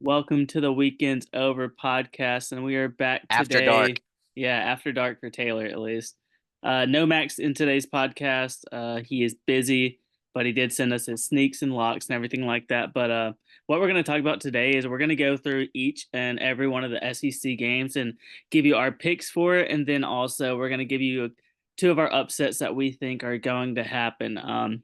Welcome to the Weekends Over podcast, and we are back After today. dark. Yeah, after dark for Taylor at least. No Max in today's podcast. He is busy, but he did send us his sneaks and locks and everything like that. But what we're going to talk about today is we're going to go through each and every one of the SEC games and give you our picks for it, and then also we're going to give you two of our upsets that we think are going to happen.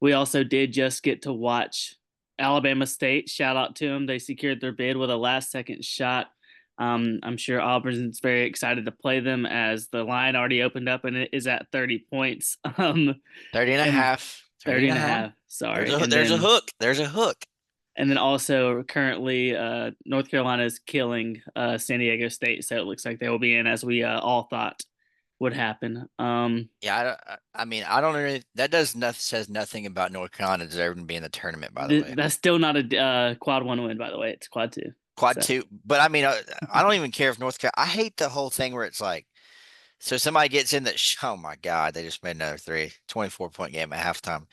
We also did just get to watch Alabama State. Shout out to them. They secured their bid with a last second shot. I'm sure Auburn's very excited to play them as the line already opened up and it is at 30 points. 30 and a And half. 30 30 and a and a half. half. There's Sorry. a And there's a then hook. There's a hook. also currently North Carolina is killing San Diego State. So it looks like they will be in as we all thought would happen. Yeah, I don't really, that does nothing says nothing about North Carolina deserving to be in the tournament, by the way. That's still not a quad one win, by the way. It's quad two. Quad So two. But I don't even care if North Carolina, I hate the whole thing where it's like, so somebody gets in that, oh my God, they just made another three, 24-point game at halftime.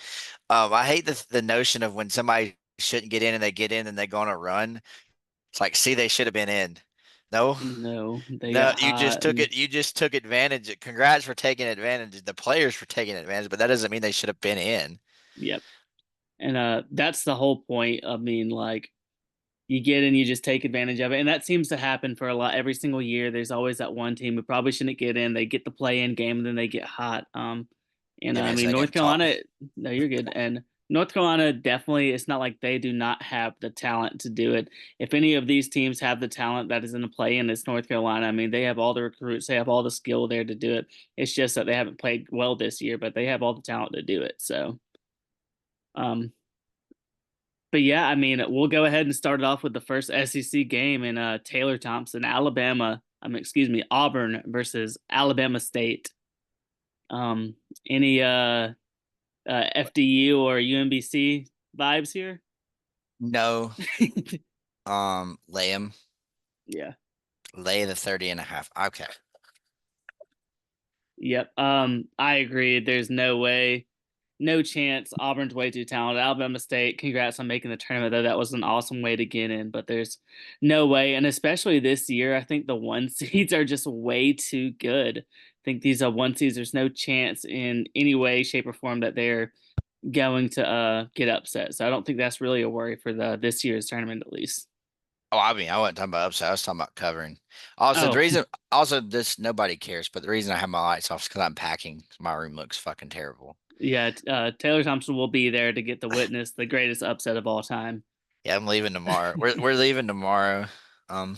I hate the notion of when somebody shouldn't get in and they get in and they go on a run. It's like, see, they should have been in. No. no, they No, got hot. And, You just took advantage. Congrats for taking advantage. The players for taking advantage, but that doesn't mean they should have been in. yep. And that's the whole point. I mean, like you get in, you just take advantage of it, and that seems to happen for a lot every single year. There's always that one team who probably shouldn't get in. They get the play in game, and then they get hot. And Yeah, I man, mean, so North getting taught. Carolina. No, you're good. And North Carolina definitely. It's not like they do not have the talent to do it. If any of these teams have the talent that is in the play, and it's North Carolina. I mean, they have all the recruits. They have all the skill there to do it. It's just that they haven't played well this year, but they have all the talent to do it. So. Um, but yeah, I mean, we'll go ahead and start it off with the first SEC game in Taylor Thompson, Alabama. Excuse me, Auburn versus Alabama State. Um, any FDU or UMBC vibes here? No, lay him, Yeah. lay the 30 and a half. Okay. Yep. I agree. There's no way, no chance. Auburn's way too talented. Alabama State, congrats on making the tournament, though. That was an awesome way to get in, but there's no way. And especially this year, I think the one seeds are just way too good. I think these are one seeds. There's no chance in any way, shape, or form that they're going to get upset. So I don't think that's really a worry for the this year's tournament at least. Oh, I mean, I wasn't talking about upset. I was talking about covering. Also, Oh, this nobody cares, but the reason I have my lights off is because I'm packing. My room looks fucking terrible. yeah. Taylor Thompson will be there to get to witness the greatest upset of all time. Yeah, I'm leaving tomorrow. We're leaving tomorrow. Um,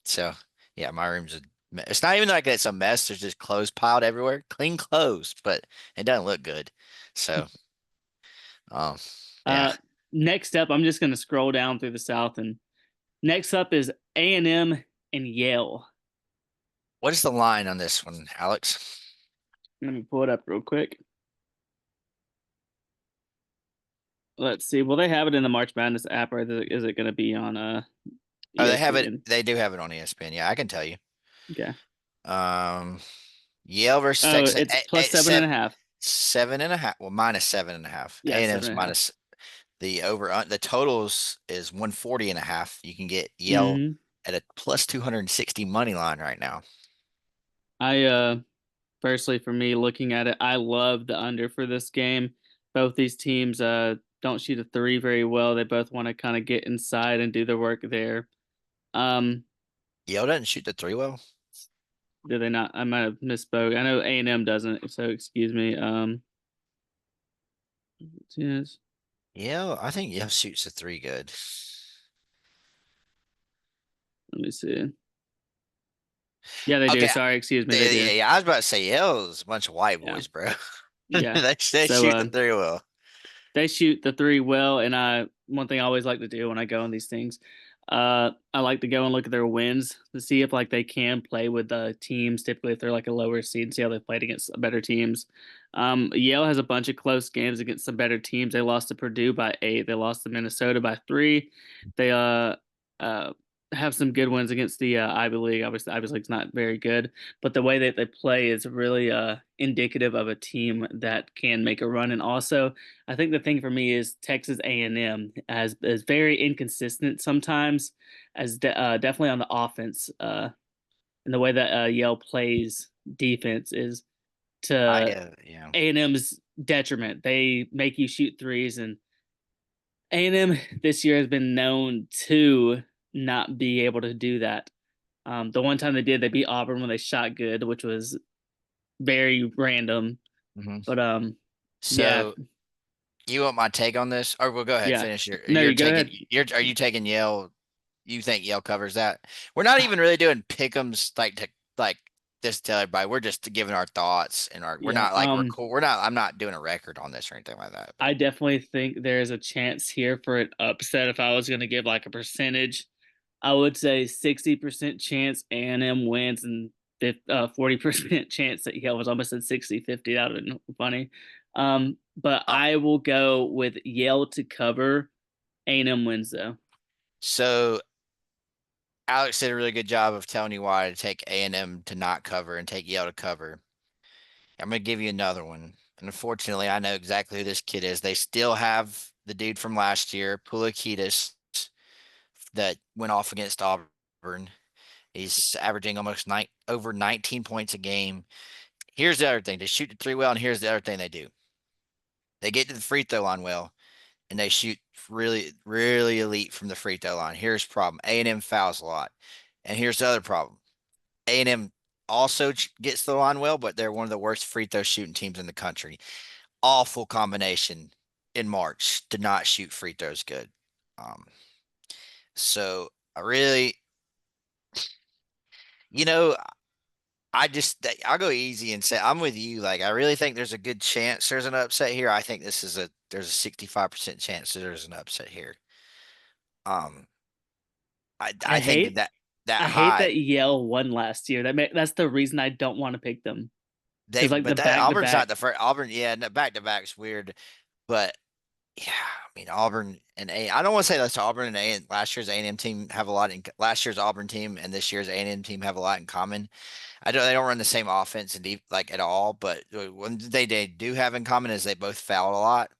so yeah, my room's it's not even like it's a mess. There's just clothes piled everywhere, clean clothes, but it doesn't look good. So, um, yeah. Uh, Next up, I'm just going to scroll down through the South, and next up is A&M and Yale. What is the line on this one, Alex? Let me pull it up real quick. Let's see. Will they have it in the March Madness app, or is it going to be on Oh, they have it. ESPN? They do have it on ESPN. Yeah, I can tell you. Okay. Um, Yale versus Oh, Texas. it's plus seven and a half. 7.5. Well, minus 7.5. Yeah, seven A&M's and a half. minus the totals is 140.5. You can get Yale Mm-hmm. at a plus 260 money line right now. I personally, for me, looking at it, I love the under for this game. Both these teams don't shoot a three very well. They both want to kind of get inside and do their work there. Um, Yale doesn't shoot the three well. Do they not? I might have misspoke. I know A&M doesn't, so excuse me. Yes. Yale, I think Yale shoots the three good. Let me see. Yeah, they do. Okay, Sorry, excuse me. They yeah, do. yeah, I was about to say Yale's a bunch of white Yeah, boys, bro. yeah. They So shoot the three well. they shoot the three well, and I one thing I always like to do when I go on these things, I like to go and look at their wins to see if like they can play with the teams. Typically, if they're like a lower seed, and see how they played against better teams. Yale has a bunch of close games against some better teams. They lost to Purdue by 8. They lost to Minnesota by 3. They uh have some good ones against the Ivy League. Obviously, Ivy League's not very good, but the way that they play is really indicative of a team that can make a run. And also, I think the thing for me is Texas A&M has is very inconsistent sometimes, definitely on the offense. And the way that Yale plays defense is I to yeah. A&M's detriment. They make you shoot threes, and A&M this year has been known to not be able to do that. The one time they did, they beat Auburn when they shot good, which was very random. Hmm. But yeah, So you want my take on this? Or well, go ahead, yeah. finish No, you go ahead. are you taking Yale? You think Yale covers that? We're not even really doing pick'ems like this to everybody. We're just giving our thoughts and our we're Yeah. not like we're not I'm not doing a record on this or anything like that. But I definitely think there's a chance here for an upset. If I was going to give like a percentage, I would say 60% chance A&M wins and 40% chance that Yale was almost at 60-50. That would have been funny. But uh, I will go with Yale to cover. A&M wins though. so Alex did a really good job of telling you why to take A&M to not cover and take Yale to cover. I'm gonna give you another one. And unfortunately, I know exactly who this kid is. They still have the dude from last year, Pulikitis, that went off against Auburn. He's averaging almost over 19 points a game. Here's the other thing. They shoot the three well, and here's the other thing they do. They get to the free throw line well, and they shoot really, really elite from the free throw line. Here's the problem. A&M fouls a lot. And here's the other problem. A&M also gets the line well, but they're one of the worst free throw shooting teams in the country. Awful combination in March to not shoot free throws good. Um, so I really, you know, I'll go easy and say I'm with you. Like I really think there's a good chance there's an upset here. I think there's a 65% chance that there's an upset here. Um, I I think hate that I hate high that Yale won last year. That's the reason I don't want to pick them. they Because like the but that back to Auburn's not back, the first Auburn. Yeah, back to back's weird, but yeah, I mean Auburn and A. I don't want to say that's Auburn and A. Last year's A&M team have a lot in last year's Auburn team and this year's A&M team have a lot in common. I don't. They don't run the same offense and deep like at all. But one they do have in common is they both fouled a lot,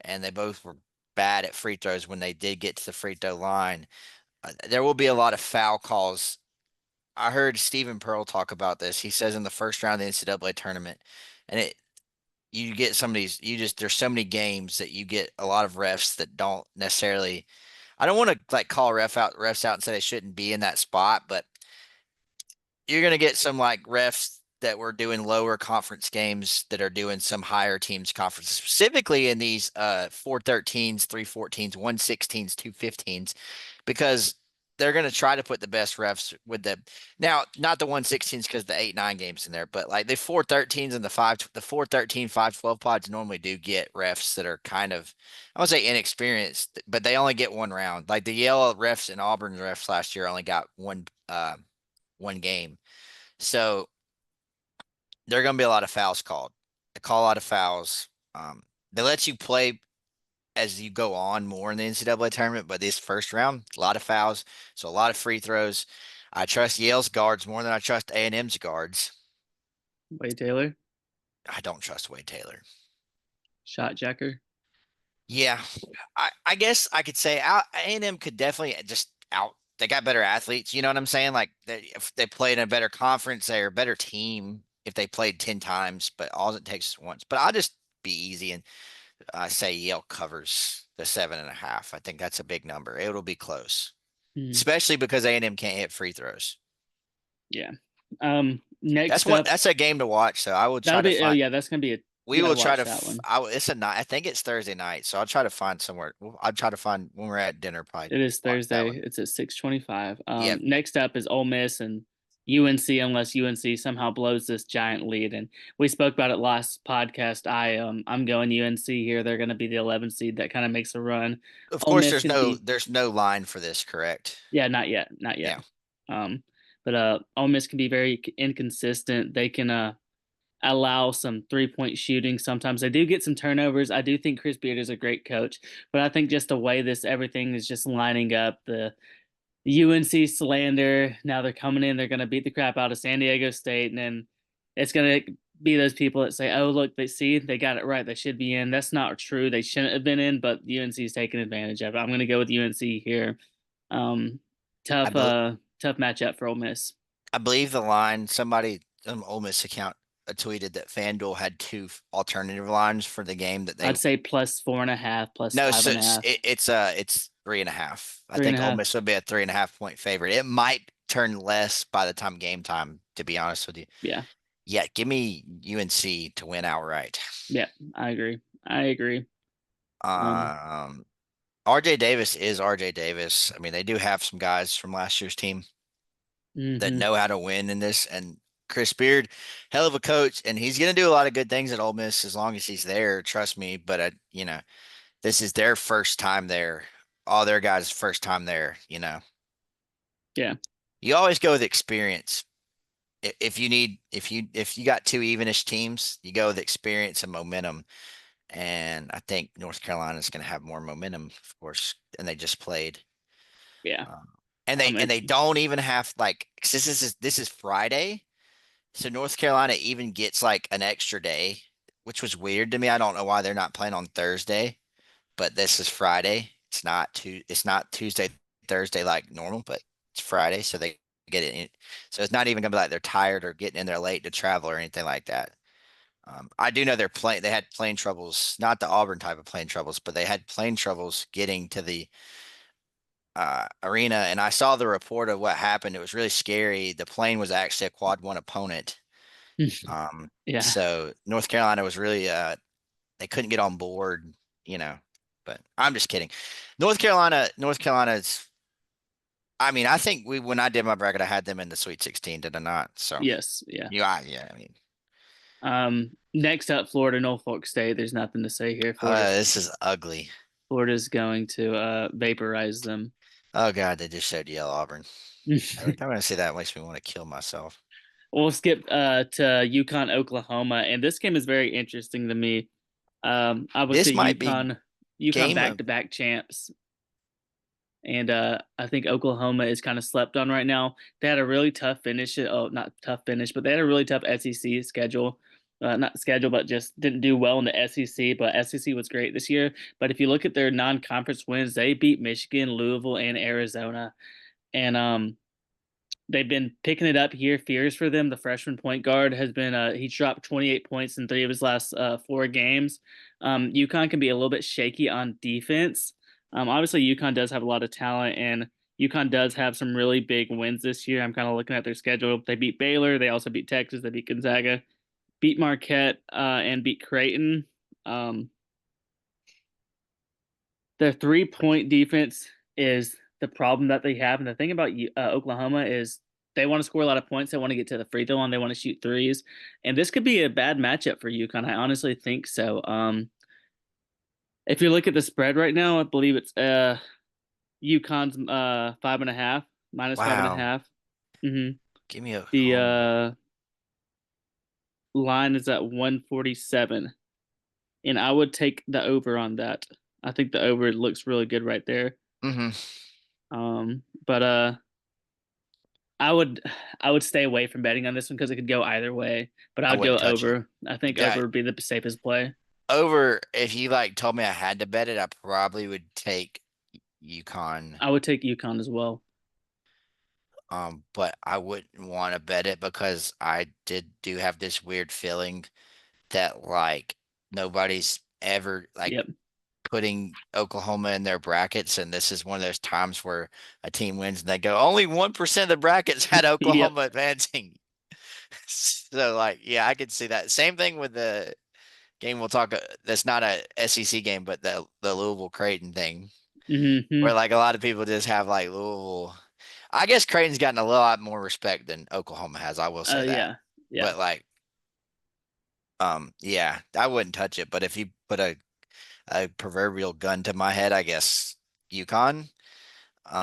and they both were bad at free throws when they did get to the free throw line. There will be a lot of foul calls. I heard Stephen Pearl talk about this. He says in the first round of the NCAA tournament, and you get some of these. You just there's so many games that you get a lot of refs that don't necessarily. I don't want to like call refs out and say they shouldn't be in that spot, but you're gonna get some like refs that were doing lower conference games that are doing some higher teams conferences, specifically in these 413s, 314s, 116s, 215s, because they're gonna try to put the best refs with the now, not the 116s because the 8-9 games in there, but like the 413s and the 413, 512 pods normally do get refs that are kind of I won't say inexperienced, but they only get one round. Like the Yale refs and Auburn refs last year only got one game. So there are going to be a lot of fouls called. They call a lot of fouls. They let you play as you go on more in the NCAA tournament, but this first round, a lot of fouls, so a lot of free throws. I trust Yale's guards more than I trust A&M's guards. Wade Taylor, I don't trust Wade Taylor. shot jacker. Yeah, I guess I could say A&M could definitely just out. They got better athletes. You know what I'm saying? Like if they played in a better conference, they're a better team. If they played 10 times, but all it takes is once. But I'll just be easy and say Yale covers the 7.5. I think that's a big number. It'll be close, Hmm, especially because A&M can't hit free throws. yeah. Next up, That's a game to watch. So I will try that'll to be. Oh find. yeah, that's gonna be a. You We gotta will try watch to. that one. It's a night. I think it's Thursday night, so I'll try to find somewhere. I'll try to find when we're at dinner. Probably It is watch that Thursday. one. It's at 6:25. Yeah, Next up is Ole Miss and UNC, unless UNC somehow blows this giant lead. And we spoke about it last podcast. I'm going UNC here. They're going to be the 11th seed that kind of makes a run. of Ole course. Miss can be, There's no line for this, correct? yeah, not yet, not yet. Yeah. Um, but Ole Miss can be very inconsistent. They can allow some 3-point shooting. Sometimes they do get some turnovers. I do think Chris Beard is a great coach, but I think just the way this everything is just lining up, UNC slander. Now they're coming in, they're going to beat the crap out of San Diego State, and then it's going to be those people that say, "Oh, look, they got it right. They should be in." That's not true. They shouldn't have been in, but UNC's taking advantage of it. I'm going to go with UNC here. Um, I tough, bel tough matchup for Ole Miss. I believe the line somebody some Ole Miss account tweeted that FanDuel had two alternative lines for the game that they I'd say plus 4.5, plus no, five so and a half, it's 3.5. I three and think a Ole half. Miss will be a 3.5 point favorite. It might turn less by the time game time, to be honest with you. Yeah, Yeah, give me UNC to win outright. yeah, I agree. I agree. Um, Um, RJ Davis is RJ Davis. I mean, they do have some guys from last year's team that hmm know how to win in this. And Chris Beard, hell of a coach, and he's going to do a lot of good things at Ole Miss as long as he's there. Trust me. But this is their first time there. All their guys' first time there. yeah, You always go with experience. If you got two evenish teams, you go with experience and momentum. And I think North Carolina is going to have more momentum, of course, and they just played. yeah. Um, and they It's don't even have like 'cause this is Friday, so North Carolina even gets like an extra day, which was weird to me. I don't know why they're not playing on Thursday, but this is Friday. It's not Tuesday, Thursday like normal, but it's Friday, so they get it in. So it's not even gonna be like they're tired or getting in there late to travel or anything like that. I do know they had plane troubles, not the Auburn type of plane troubles, but they had plane troubles getting to the arena, and I saw the report of what happened. It was really scary. The plane was actually a quad one opponent. Um, yeah, so North Carolina was really they couldn't get on board, you know. But I'm just kidding. North Carolina's. I mean, I think when I did my bracket, I had them in the Sweet 16, did I not? So yes, yeah. yeah. I mean, Next up, Florida, Norfolk State. There's nothing to say here. this is ugly. Florida's going to vaporize them. Oh God, they just showed yellow Auburn. Every time I see that, it makes me want to kill myself. We'll skip to Yukon, Oklahoma, and this game is very interesting to me. This Obviously, might be UConn game back of. to back champs, and I think Oklahoma is kind of slept on right now. They had a really tough finish. Oh, not tough finish, but they had a really tough SEC schedule. Not schedule, but just didn't do well in the SEC. But SEC was great this year. But if you look at their non-conference wins, they beat Michigan, Louisville, and Arizona. And they've been picking it up here. Fears for them. The freshman point guard has been he dropped 28 points in 3 of his last 4 games. UConn can be a little bit shaky on defense. Obviously, UConn does have a lot of talent, and UConn does have some really big wins this year. I'm kind of looking at their schedule. They beat Baylor. They also beat Texas. They beat Gonzaga, beat Marquette, and beat Creighton. Um, their 3-point defense is the problem that they have. And the thing about Oklahoma is they want to score a lot of points. They want to get to the free throw line. They want to shoot threes. And this could be a bad matchup for UConn. I honestly think so. If you look at the spread right now, I believe it's UConn's 5.5, minus five and a Wow. half. Mm-hmm. Give me The Oklahoma. line is at 147. And I would take the over on that. I think the over looks really good right there. Hmm. But I would stay away from betting on this one because it could go either way. But I I would go wouldn't touch it. over. I think over That would be the safest play. over. If you like told me I had to bet it, I probably would take UConn. I would take UConn as well. But I wouldn't want to bet it because I do have this weird feeling that like nobody's ever like Yep. putting Oklahoma in their brackets, and this is one of those times where a team wins and they go only 1% of the brackets had Yep. Oklahoma advancing. So like, yeah, I could see that. Same thing with the game we'll talk. That's not a SEC game, but the Louisville Creighton thing, where hmm like a lot of people just have like Louisville. I guess Creighton's gotten a lot more respect than Oklahoma has. I will say that. Yeah. Yeah. But like, yeah, I wouldn't touch it. But if you put a proverbial gun to my head, I guess UConn.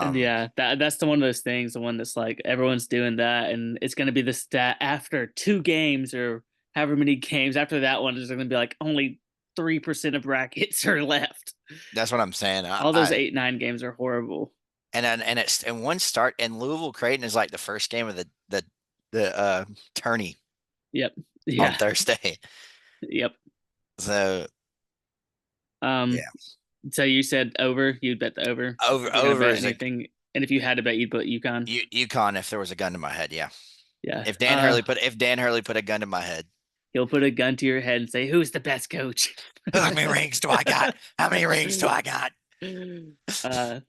And Um, yeah, that's the one of those things, the one that's like everyone's doing that, and it's gonna be the stat after 2 games or however many games after that one is gonna be like only 3% of brackets are left. that's what I'm saying. I, All those I 8, 9 games are horrible. and one start, and Louisville Creighton is like the first game of the tourney Yep. on Yeah. Thursday. Yep. So Um, yeah, so you said over, you'd bet the over over if you're gonna over bet is a anything. And if you had to bet, you'd put UConn. UConn if there was a gun to my head. Yeah, Yeah. if Dan Hurley put a gun to my head, He'll put a gun to your head and say, "Who's the best coach?" how many rings do I got? How many rings do I got? uh,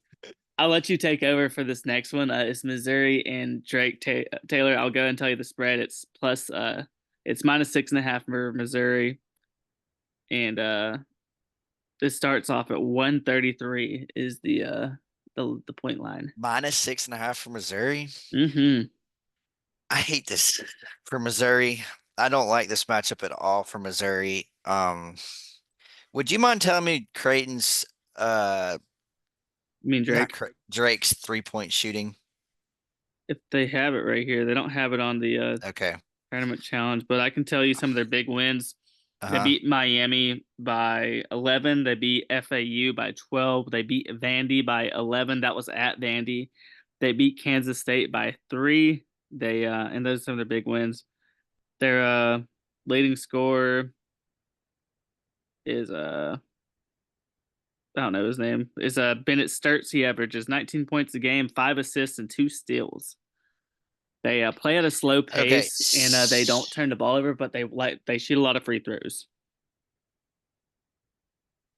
I'll let you take over for this next one. It's Missouri and Taylor. I'll go and tell you the spread. It's plus. It's -6.5 for Missouri, and this starts off at 133 is the point line. -6.5 for Missouri. Mm-hmm. I hate this for Missouri. I don't like this matchup at all for Missouri. Would you mind telling me Creighton's You mean not Drake? Drake's 3-point shooting? If they have it right here, they don't have it on the Okay. tournament challenge, but I can tell you some of their big wins. They Uh-huh. beat Miami by 11. They beat FAU by 12. They beat Vandy by 11. That was at Vandy. They beat Kansas State by 3. They and those are some of their big wins. Their leading scorer is I don't know his name. Is Bennett Sturtz. He averages 19 points a game, 5 assists and 2 steals. They play at a slow Okay. pace and they don't turn the ball over, but they shoot a lot of free throws.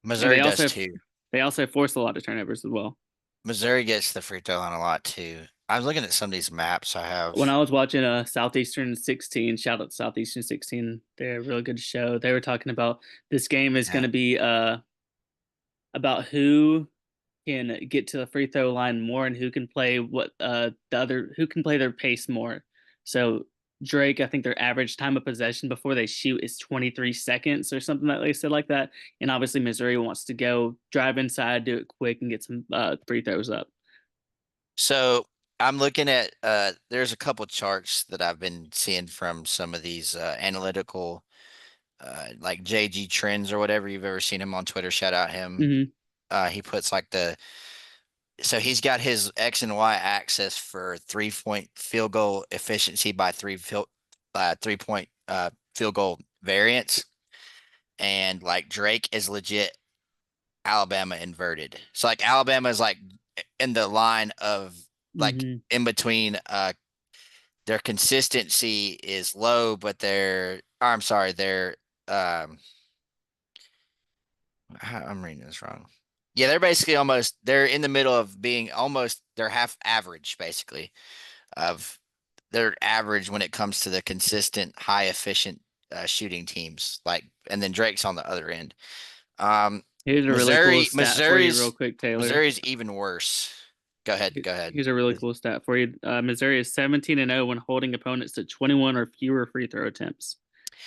And Missouri does too. they also force a lot of turnovers as well. Missouri gets the free throw line a lot too. I was looking at some of these maps I When have. I was watching Southeastern 16, shout out to Southeastern 16, they're a really good show. They were talking about this game is going Yeah. to be about who can get to the free throw line more and who can play who can play their pace more. So Drake, I think their average time of possession before they shoot is 23 seconds or something that they said like that. And obviously Missouri wants to go drive inside, do it quick, and get some free throws up. So I'm looking at there's a couple charts that I've been seeing from some of these analytical like JG Trends or whatever. You've ever seen him on Twitter, shout out him. Mm-hmm. He puts like so he's got his X and Y axis for 3-point field goal efficiency by 3-point field goal variance. And like Drake is legit Alabama inverted. So like Alabama is like in the line of like Mm-hmm. in between their consistency is low, but I'm sorry, um I'm reading this wrong. Yeah, they're basically they're in the middle of being almost they're half average basically of their average when it comes to the consistent high efficient shooting teams like and then Drake's on the other end. Um Here's a really cool stat for you, real Missouri's quick, Taylor. Missouri's even worse. Go ahead, go ahead. Here's a really cool stat for you. Missouri is 17-0 when holding opponents to 21 or fewer free throw attempts,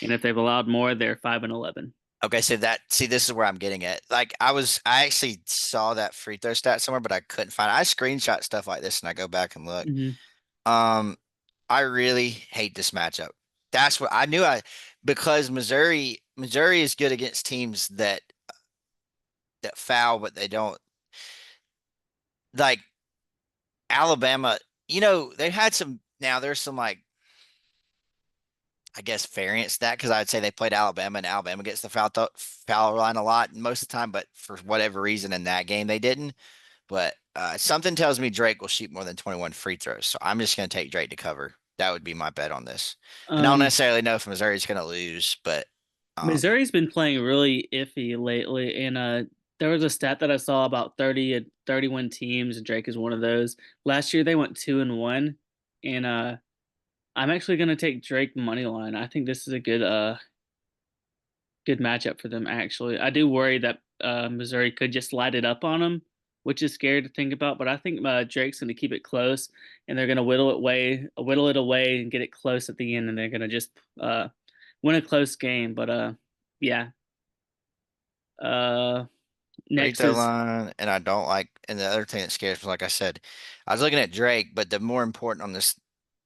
and if they've allowed more, they're 5-11. Okay, so this is where I'm getting at. Like I actually saw that free throw stat somewhere, but I couldn't find it. I screenshot stuff like this and I go back and look. Mm-hmm. Um, I really hate this matchup. That's what I knew because Missouri is good against teams that foul, but they don't like Alabama. They had some now there's some like I guess variance that because I'd say they played Alabama and Alabama gets the foul line a lot most of the time, but for whatever reason in that game they didn't. But something tells me Drake will shoot more than 21 free throws, so I'm just going to take Drake to cover. That would be my bet on this. And I don't Um, necessarily know if Missouri's going to lose, but um, Missouri's been playing really iffy lately, and there was a stat that I saw about 31 teams, and Drake is one of those. Last year they went 2-1, and I'm actually gonna take Drake money line. I think this is a good matchup for them. Actually, I do worry that Missouri could just light it up on them, which is scary to think about. But I think Drake's gonna keep it close, and they're gonna whittle it away, and get it close at the end, and they're gonna just win a close game. But yeah. Uh, free next throw is line, and I don't like. And the other thing that scares me, like I said, I was looking at Drake, but the more important on this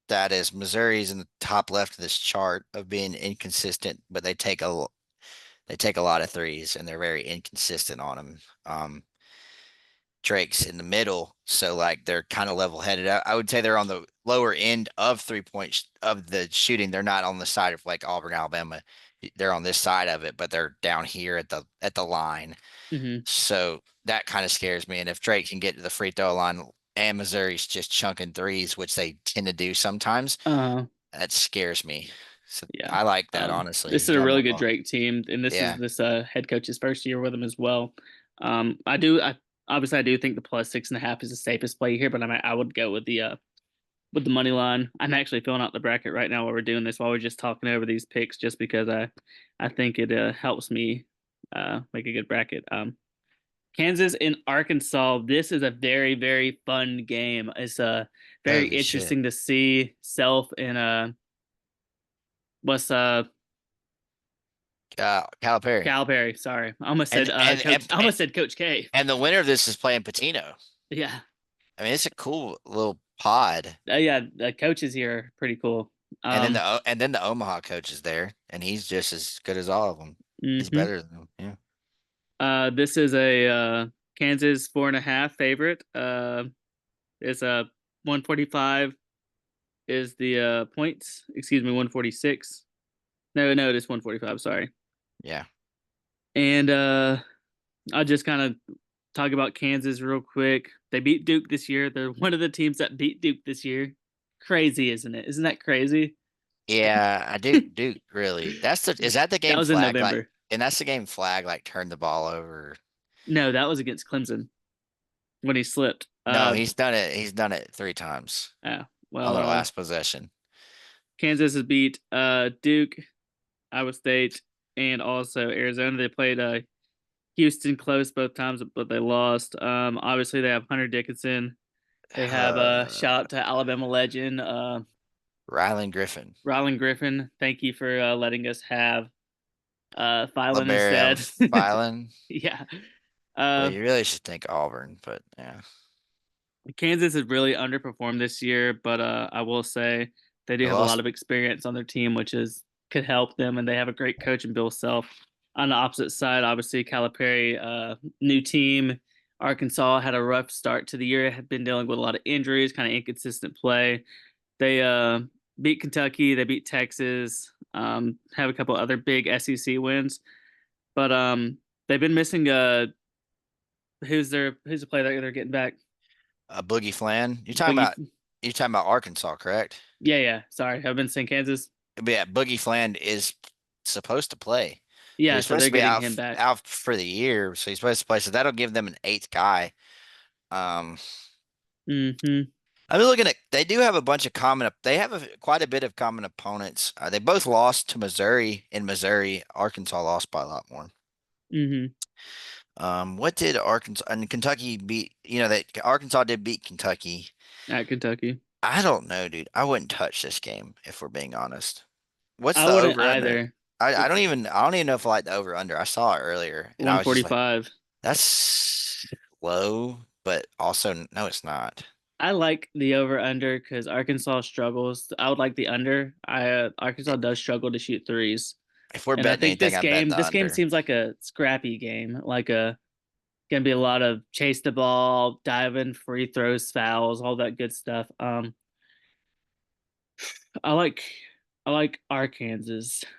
that is Missouri's in the top left of this chart of being inconsistent, but they take a lot of threes and they're very inconsistent on them. Drake's in the middle, so like they're kind of level headed. I would say they're on the lower end of 3 point of the shooting. They're not on the side of like Auburn, Alabama. They're on this side of it, but they're down here at the line. Hmm. So that kind of scares me. And if Drake can get to the free throw line and Missouri's just chunking threes, which they tend to do sometimes, Uh, that scares me. So yeah. I like that honestly. This You is a got really more good ball. Drake team, and this is Yeah. this head coach's first year with him as well. I obviously I do think the plus 6.5 is the safest play here, but I would go with the money line. I'm actually filling out the bracket right now while we're doing this, while we're just talking over these picks, just because I think it helps me make a good bracket. Kansas and Arkansas. This is a very very fun game. It's very Holy shit. interesting to see Self and what's Calipari. Calipari. Sorry, I almost And said and Coach. and I almost said Coach K. and the winner of this is playing Patino. Yeah, I mean, it's a cool little pod. yeah. The coaches here are pretty cool. Um, And then the Omaha coach is there, and he's just as good as all of them. He's mhm. better than them. Yeah. This is a Kansas 4.5 favorite. It's a 145 is the points. Excuse me, 146. No, it is 145. Sorry. Yeah. And I'll just kind of talk about Kansas real quick. They beat Duke this year. They're one of the teams that beat Duke this year. Crazy, isn't it? Isn't that crazy? Yeah, I do. Duke, really. Is that the That game was in flag? Like, November. and that's the game flag, like turn the ball over. No, that was against Clemson when he slipped. No, he's done it. He's done it 3 times Yeah. on Well, their last possession. Kansas has beat Duke, Iowa State, and also Arizona. They played Houston close both times, but they lost. Obviously, they have Hunter Dickinson. They have Uh, shout out to Alabama legend Rylan Griffin, Rylan Griffin. Thank you for letting us have Phylon LeBaron instead. Filan. Yeah. Well, Uh, you really should think Auburn, but yeah, Kansas has really underperformed this year, but I will say they do they have a lot lost. of experience on their team, which is could help them, and they have a great coach in Bill Self. On the opposite side, obviously Calipari, new team. Arkansas had a rough start to the year, had been dealing with a lot of injuries, kind of inconsistent play. They beat Kentucky, they beat Texas, have a couple other big SEC wins, but they've been missing who's the player that they're getting back? Boogie Flan. Boogie. You're talking about Arkansas, correct? Yeah. Sorry, I've been saying Kansas. But yeah, Boogie Flan is supposed to play. He Yeah, was so supposed they're to be getting him back. out for the year, so he's supposed to play. So that'll give them an eighth guy. Um, Hmm. I'm looking at. They do have a bunch of common. They have quite a bit of common opponents. They both lost to Missouri. In Missouri, Arkansas lost by a lot more. Hmm. What did Arkansas and Kentucky beat? You know that Arkansas did beat Kentucky. At Kentucky. I don't know, dude. I wouldn't touch this game if we're being honest. What's I the wouldn't over under? either. It's I don't even know if I like the over under. I saw it earlier and I was just like, 145. that's low, but also no, it's not. I like the over under because Arkansas struggles. I would like the under. I Arkansas does struggle to shoot threes, If we're and I betting think anything, I'm betting the this game under. seems like a scrappy game, like a gonna be a lot of chase the ball, diving, free throws, fouls, all that good stuff. I like I like Arkansas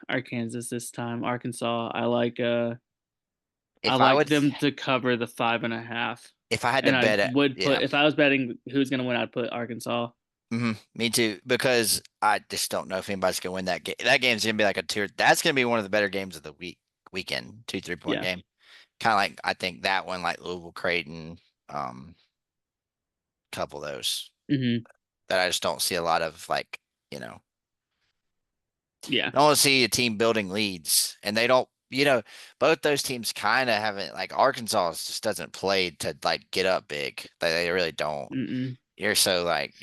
this time. Arkansas. I If I like would, them to cover the 5.5. if I had to And I bet it, would put yeah, if I was betting who's gonna win, I'd put Arkansas. me too, because I just don't know if anybody's gonna win that game. That game's gonna be like a two. That's gonna be one of the better games of the weekend. 2 3 point Yeah. game. Kind of like I think that one, like Louisville Creighton, couple of those Hmm. that I just don't see a lot of like, you know, Yeah. I don't see a team building leads and they don't, both those teams kind of haven't like Arkansas just doesn't play to like get up big. They really don't. Mm-mm. You're so like,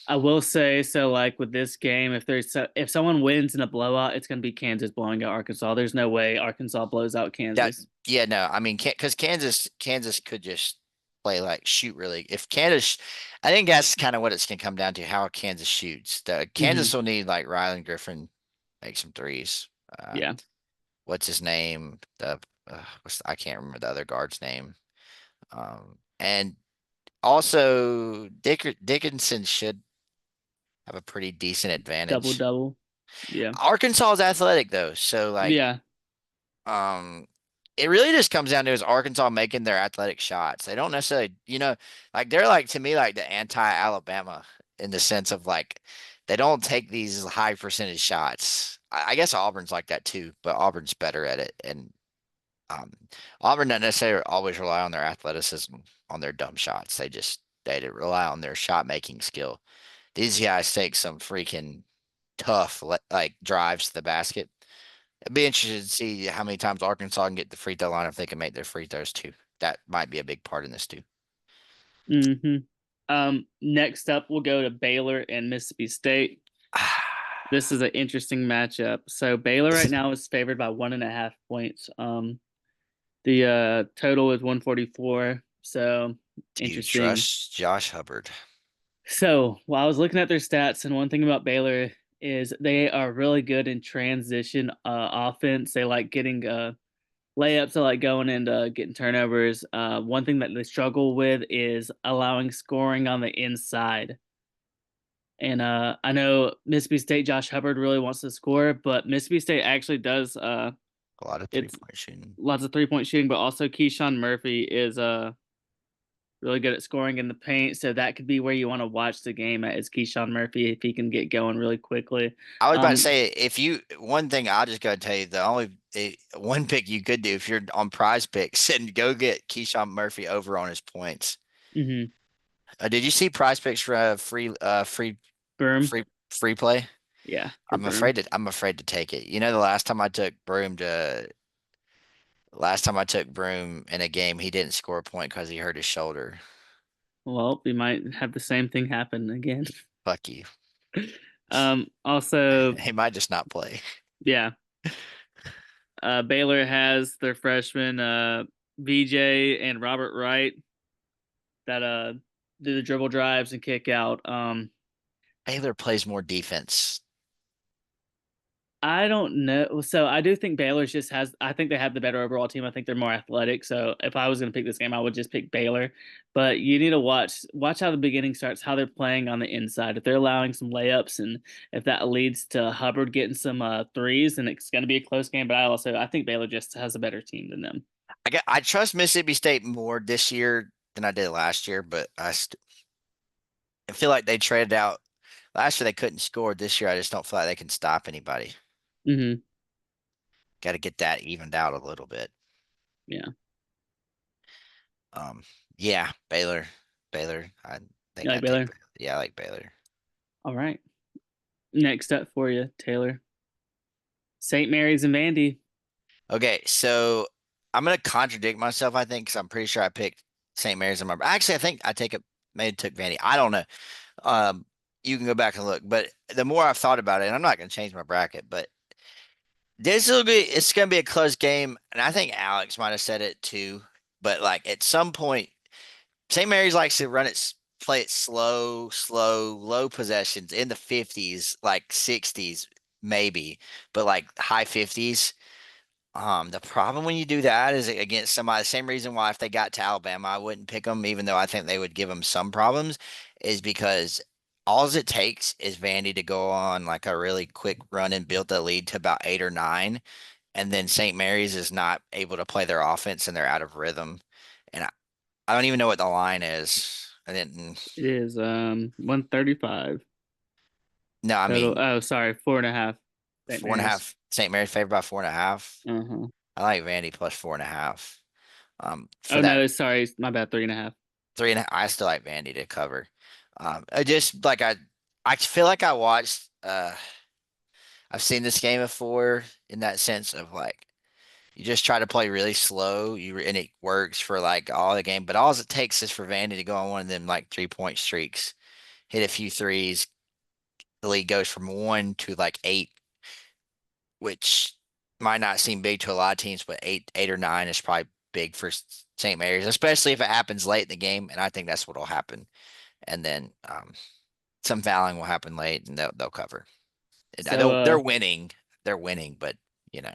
I will say so. Like with this game, if someone wins in a blowout, it's gonna be Kansas blowing out Arkansas. There's no way Arkansas blows out that, Kansas. yeah, no, I mean, because Kansas could just play like shoot really. If Kansas, I think that's kind of what it's gonna come down to how Kansas shoots. The Hmm. Kansas will need like Rylan Griffin make some threes. Yeah. What's his name? I can't remember the other guard's name. And also Dickinson should have a pretty decent Double advantage. double. Yeah. Arkansas is athletic though, so like Yeah. um it really just comes down to is Arkansas making their athletic shots. They don't necessarily, like they're like to me like the anti-Alabama in the sense of like they don't take these high percentage shots. I guess Auburn's like that too, but Auburn's better at it. And um, Auburn doesn't necessarily always rely on their athleticism on their dumb shots. They rely on their shot making skill. These guys take some freaking tough like drives to the basket. I'd be interested to see how many times Arkansas can get the free throw line if they can make their free throws too. That might be a big part in this too. Hmm. Next up, we'll go to Baylor and Mississippi State. This is an interesting matchup. So Baylor right now is favored by 1.5 points. The total is 144. So Do you interesting. trust Josh Hubbard? So while I was looking at their stats, and one thing about Baylor is they are really good in transition offense. They like getting layups, they like going and getting turnovers. One thing that they struggle with is allowing scoring on the inside. And I know Mississippi State Josh Hubbard really wants to score, but Mississippi State actually does. A lot of three It's point shooting. lots of 3 point shooting, but also Keyshawn Murphy is really good at scoring in the paint. So that could be where you want to watch the game at is Keyshawn Murphy if he can get going really quickly. I was about to Um, say if you one thing I'll just go tell you the only one pick you could do if you're on Prize Picks and go get Keyshawn Murphy over on his points. mhm. Did you see Prize Picks for Broom, free play? yeah, for Broom. I'm afraid to take it. You know, last time I took Broom in a game, he didn't score a point because he hurt his shoulder. Well, we might have the same thing happen again. Fuck you. Also, He might just not play. yeah, Baylor has their freshmen VJ and Robert Wright that do the dribble drives and kick out. Baylor plays more defense. I don't know. So I do think Baylor's just has. I think they have the better overall team. I think they're more athletic. So if I was going to pick this game, I would just pick Baylor. But you need to watch how the beginning starts, how they're playing on the inside. If they're allowing some layups, and if that leads to Hubbard getting some threes, then it's going to be a close game. But I think Baylor just has a better team than them. I trust Mississippi State more this year than I did last year, but I feel like they traded out last year. They couldn't score. This year, I just don't feel like they can stop anybody. Hmm. Got to get that evened out a little bit. Yeah, Um, yeah, Baylor. I you think I like take Baylor. Baylor. Yeah, I like Baylor. All right. Next up for you, Taylor. St. Mary's and Vandy. Okay, so I'm gonna contradict myself. I think because I'm pretty sure I picked St. Mary's in my. Actually, I think I take it. Maybe took Vandy. I don't know. Um, you can go back and look, but the more I've thought about it, and I'm not gonna change my bracket, but it's gonna be a close game, and I think Alex might have said it too. But like at some point, St. Mary's likes to play it slow, low possessions in the 50s, like 60s, maybe, but like high 50s. The problem when you do that is against somebody, the same reason why if they got to Alabama, I wouldn't pick them, even though I think they would give them some problems, is because all it takes is Vandy to go on like a really quick run and build the lead to about 8 or 9, and then St. Mary's is not able to play their offense and they're out of rhythm. And I don't even know what the line is. I didn't. It is 135 No, I total. mean Oh, sorry, 4.5. St. four and a Mary's. half. St. Mary's favored by 4.5. Uh-huh. I like Vandy plus 4.5. For Oh that no, sorry, my bad. 3.5. 3.5, I still like Vandy to cover. I just like I feel like I watched. I've seen this game before in that sense of like you just try to play really slow, and it works for like all the game. But all it takes is for Vandy to go on one of them like 3 point streaks, hit a few threes. The league goes from 1 to like 8, which might not seem big to a lot of teams, but 8 or 9 is probably big for St. Mary's, especially if it happens late in the game. And I think that's what'll happen. And then some fouling will happen late, and they'll cover. So They're winning, but you know,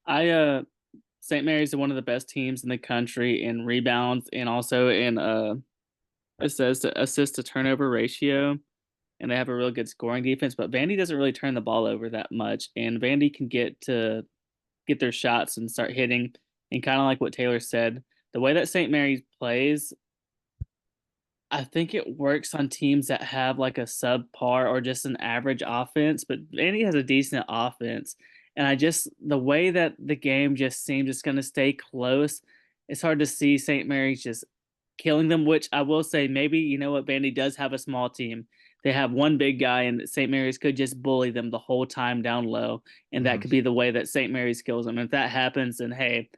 I St. Mary's is one of the best teams in the country in rebounds and also in assist to turnover ratio, and they have a really good scoring defense. But Vandy doesn't really turn the ball over that much, and Vandy can get their shots and start hitting. And kind of like what Taylor said, the way that St. Mary's plays, I think it works on teams that have like a subpar or just an average offense, but Vandy has a decent offense. And I just the way that the game just seems it's going to stay close, it's hard to see St. Mary's just killing them. Which I will say, maybe you know what, Vandy does have a small team. They have one big guy, and St. Mary's could just bully them the whole time down low, and that Mhm. could be the way that St. Mary's kills them. And if that happens, then hey,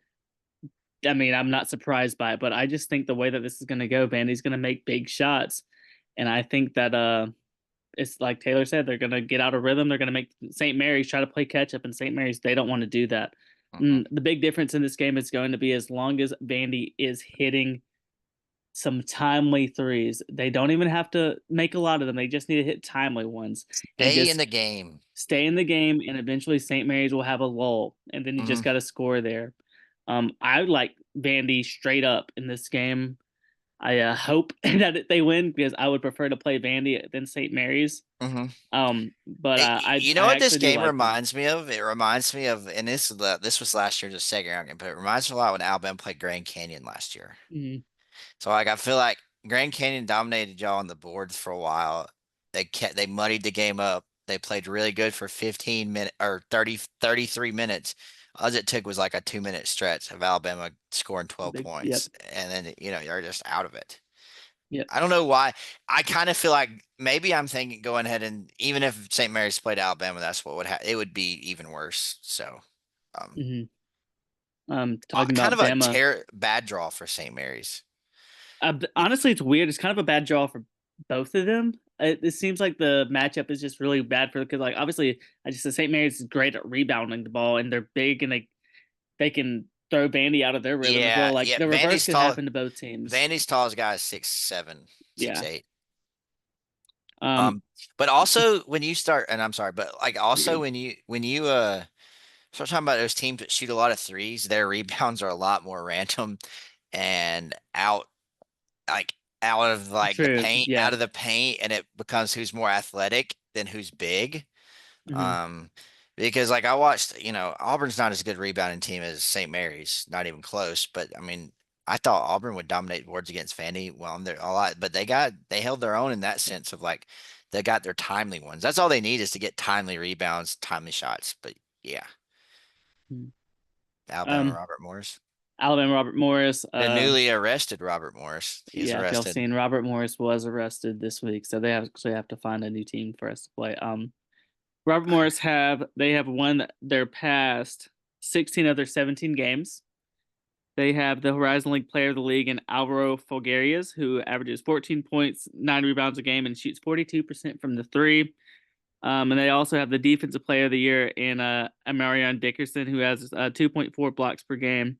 I mean, I'm not surprised by it, but I just think the way that this is gonna go, Vandy's gonna make big shots, and I think that, it's like Taylor said, they're gonna get out of rhythm, they're gonna make St. Mary's try to play catch up, and St. Mary's, they don't wanna do that. Mhm. The big difference in this game is going to be as long as Vandy is hitting some timely threes, they don't even have to make a lot of them, they just need to hit timely ones, and Stay in just the game. stay in the game, and eventually St. Mary's will have a lull, and then you just Mhm. gotta score there. I would like Vandy straight up in this game. I hope that they win because I would prefer to play Vandy than St. Mary's. Mhm. But You know I what this actually do game like them. reminds me of? It reminds me of, and this was last year, the second round game, but it reminds me a lot when Alabama played Grand Canyon last year. Mhm. So like I feel like Grand Canyon dominated y'all on the boards for a while. They muddied the game up. They played really good for 15 minutes or 33 minutes. All it took was like a 2 minute stretch of Alabama scoring 12 Yep, points. And then, you're just out of it. yep. I don't know why. I kind of feel like maybe I'm thinking going ahead and even if St. Mary's played Alabama, that's what would happen. It would be even worse. So, um, Hmm. Talking kind about of a Bama. bad draw for St. Mary's. Honestly, it's weird. It's kind of a bad draw for both of them. It seems like the matchup is just really bad for because, like, obviously, I just said St. Mary's is great at rebounding the ball, and they're big, and they can throw Vandy out of their rhythm as Yeah, well. Like yeah. the reverse could happen to both teams. Vandy's tallest guy is 6'7", six Yeah. eight. Um. Um, but also when you start, and I'm sorry, but like also when you start talking about those teams that shoot a lot of threes, their rebounds are a lot more random and like out of like the True. paint, Yeah. and it becomes who's more athletic than who's big. Hmm. Um, because like I watched, Auburn's not as good rebounding team as St. Mary's, not even close. But I mean, I thought Auburn would dominate boards against Vandy. Well, they're a lot, but they held their own in that sense of like they got their timely ones. That's all they need is to get timely rebounds, timely shots. But yeah, Alabama Um. Robert Morris, Alabama Robert Morris. the newly arrested Robert Morris. He's Yeah. If y'all arrested. seen, Robert Morris was arrested this week, so they actually have to find a new team for us to play. Robert Morris they have won their past 16 of their 17 games. They have the Horizon League Player of the League in Alvaro Folgarias, who averages 14 points, 9 rebounds a game, and shoots 42% from the three. And they also have the Defensive Player of the Year in Amarion Dickerson, who has 2.4 blocks per game.